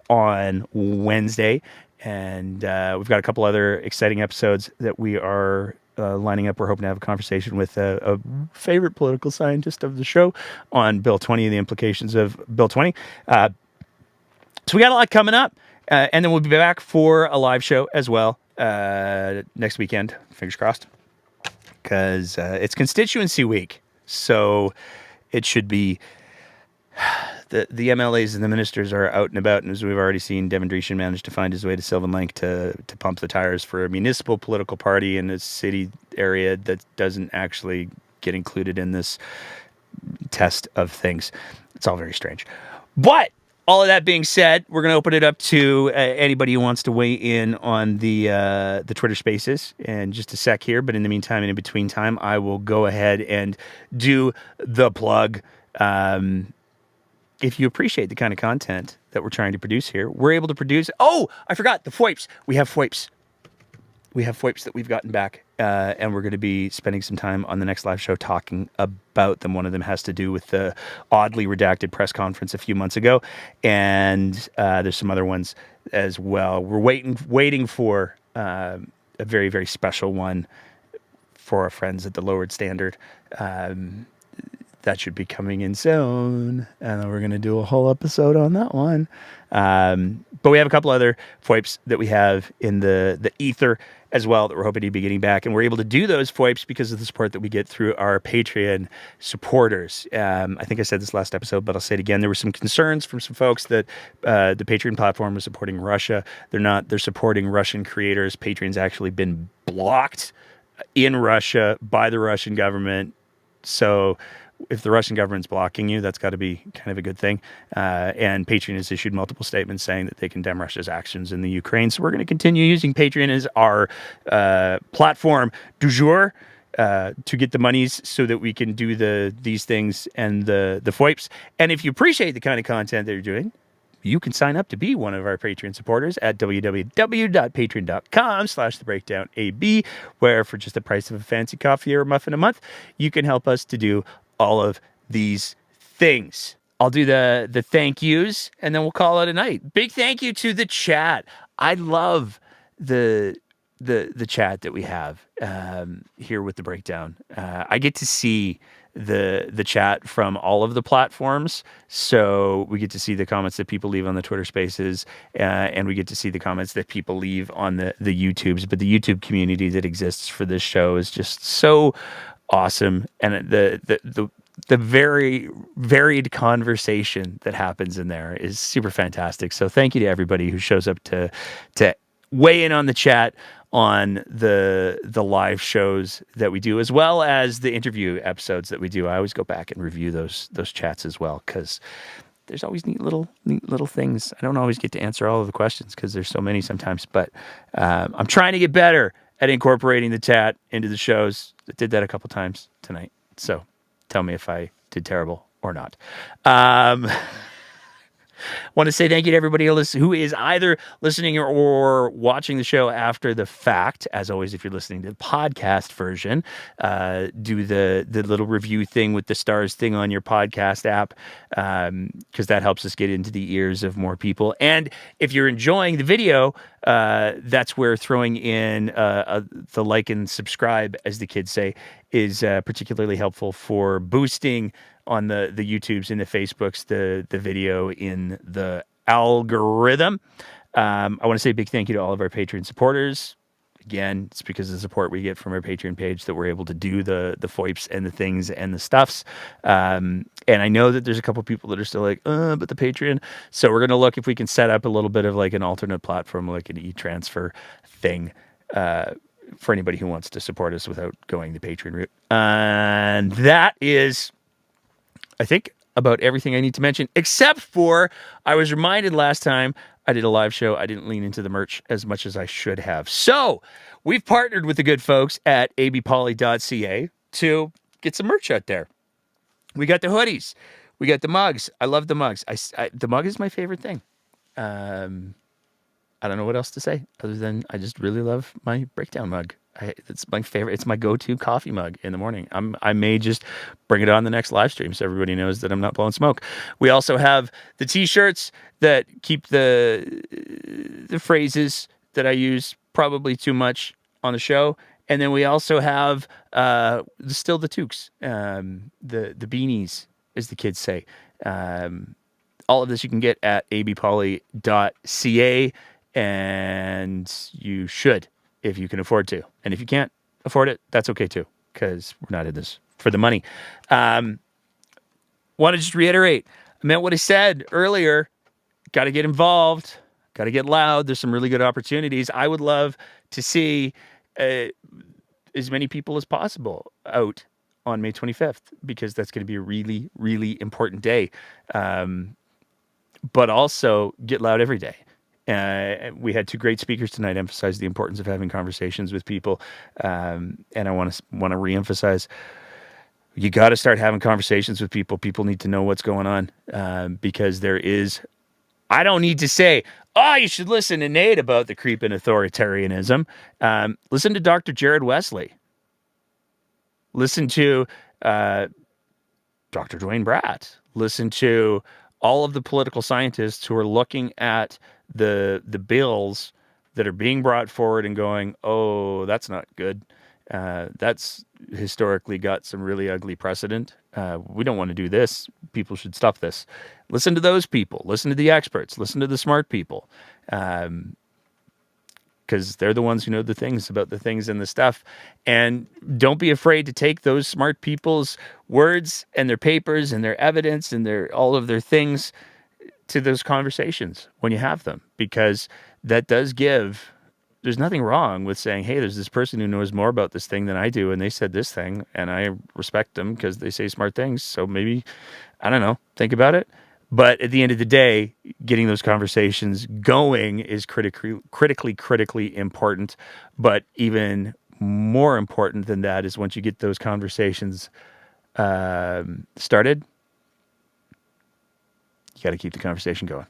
on Wednesday. And we've got a couple other exciting episodes that we are lining up. We're hoping to have a conversation with a favorite political scientist of the show on Bill 20 and the implications of Bill 20. So So we got a lot coming up, and then we'll be back for a live show as well next weekend. Fingers crossed, because it's constituency week, so it should be. The MLAs and the ministers are out and about, and as we've already seen, Devin Dreeshen managed to find his way to Sylvan Lake to pump the tires for a municipal political party in a city area that doesn't actually get included in this test of things. It's all very strange. But all of that being said, we're going to open it up to anybody who wants to weigh in on the Twitter Spaces in just a sec here. But in the meantime and in between time, I will go ahead and do the plug. If you appreciate the kind of content that we're trying to produce here, we're able to produce... Oh, I forgot, the FOIPs. We have FOIPs. We have FOIPs that we've gotten back, and we're going to be spending some time on the next live show talking about them. One of them has to do with the oddly redacted press conference a few months ago, and there's some other ones as well. We're waiting for a very, very special one for our friends at the Lowered Standard. That should be coming in soon, and then we're going to do a whole episode on that one. But we have a couple other FOIPs that we have in the ether as well that we're hoping to be getting back, and we're able to do those FOIPs because of the support that we get through our Patreon supporters. I think I said this last episode, but I'll say it again. There were some concerns from some folks that the Patreon platform was supporting Russia. They're not. They're supporting Russian creators. Patreon's actually been blocked in Russia by the Russian government. So if the Russian government's blocking you, that's got to be kind of a good thing. And Patreon has issued multiple statements saying that they condemn Russia's actions in the Ukraine. So we're going to continue using Patreon as our platform du jour to get the monies so that we can do these things and the FOIPs. And if you appreciate the kind of content that you're doing, you can sign up to be one of our Patreon supporters at www.patreon.com/thebreakdownab, where for just the price of a fancy coffee or a muffin a month, you can help us to do all of these things. I'll do the thank yous, and then we'll call it a night. Big thank you to the chat. I love the chat that we have here with the breakdown. I get to see the chat from all of the platforms, so we get to see the comments that people leave on the Twitter Spaces, and we get to see the comments that people leave on the YouTubes. But the YouTube community that exists for this show is just so awesome, and the very varied conversation that happens in there is super fantastic. So thank you to everybody who shows up to weigh in on the chat on the live shows that we do, as well as the interview episodes that we do. I always go back and review those chats as well, because there's always neat little things. I don't always get to answer all of the questions because there's so many sometimes, but I'm trying to get better at incorporating the chat into the shows. I did that a couple times tonight, so tell me if I did terrible or not. Want to say thank you to everybody who is either listening or watching the show after the fact. As always, if you're listening to the podcast version, do the little review thing with the stars thing on your podcast app, because that helps us get into the ears of more people. And if you're enjoying the video, that's where throwing in the like and subscribe, as the kids say, is particularly helpful for boosting on the YouTubes and the Facebooks, the video in the algorithm. I want to say a big thank you to all of our Patreon supporters. Again, it's because of the support we get from our Patreon page that we're able to do the FOIPs and the things and the stuffs. And I know that there's a couple people that are still like, but the Patreon. So we're going to look if we can set up a little bit of like an alternate platform, like an e-transfer thing, for anybody who wants to support us without going the Patreon route. And that is, I think, about everything I need to mention, except for I was reminded last time I did a live show, I didn't lean into the merch as much as I should have. So we've partnered with the good folks at abpoly.ca to get some merch out there. We got the hoodies. We got the mugs. I love the mugs. The mug is my favorite thing. I don't know what else to say other than I just really love my breakdown mug. It's my favorite. It's my go-to coffee mug in the morning. I may just bring it on the next live stream so everybody knows that I'm not blowing smoke. We also have the T-shirts that keep the phrases that I use probably too much on the show, and then we also have still the toques, the beanies, as the kids say. All of this you can get at abpoly.ca, and you should if you can afford to. And if you can't afford it, that's okay too, because we're not in this for the money. Want to just reiterate, I meant what I said earlier. Got to get involved. Got to get loud. There's some really good opportunities. I would love to see as many people as possible out on May 25th, because that's going to be a really, really important day. But also get loud every day. We had two great speakers tonight emphasize the importance of having conversations with people. And I want to reemphasize, you got to start having conversations with people. People need to know what's going on, because there is, I don't need to say, oh, you should listen to Nate about the creep in authoritarianism. Listen to Dr. Jared Wesley. Listen to Dr. Dwayne Bratt. Listen to all of the political scientists who are looking at the bills that are being brought forward and going, oh, that's not good. That's historically got some really ugly precedent. We don't want to do this. People should stop this. Listen to those people. Listen to the experts. Listen to the smart people. Because they're the ones who know the things about the things and the stuff. And don't be afraid to take those smart people's words and their papers and their evidence and all of their things to those conversations when you have them. Because that does give... There's nothing wrong with saying, hey, there's this person who knows more about this thing than I do, and they said this thing, and I respect them because they say smart things. So maybe, I don't know, think about it. But at the end of the day, getting those conversations going is critically important. But even more important than that is once you get those conversations started, you got to keep the conversation going.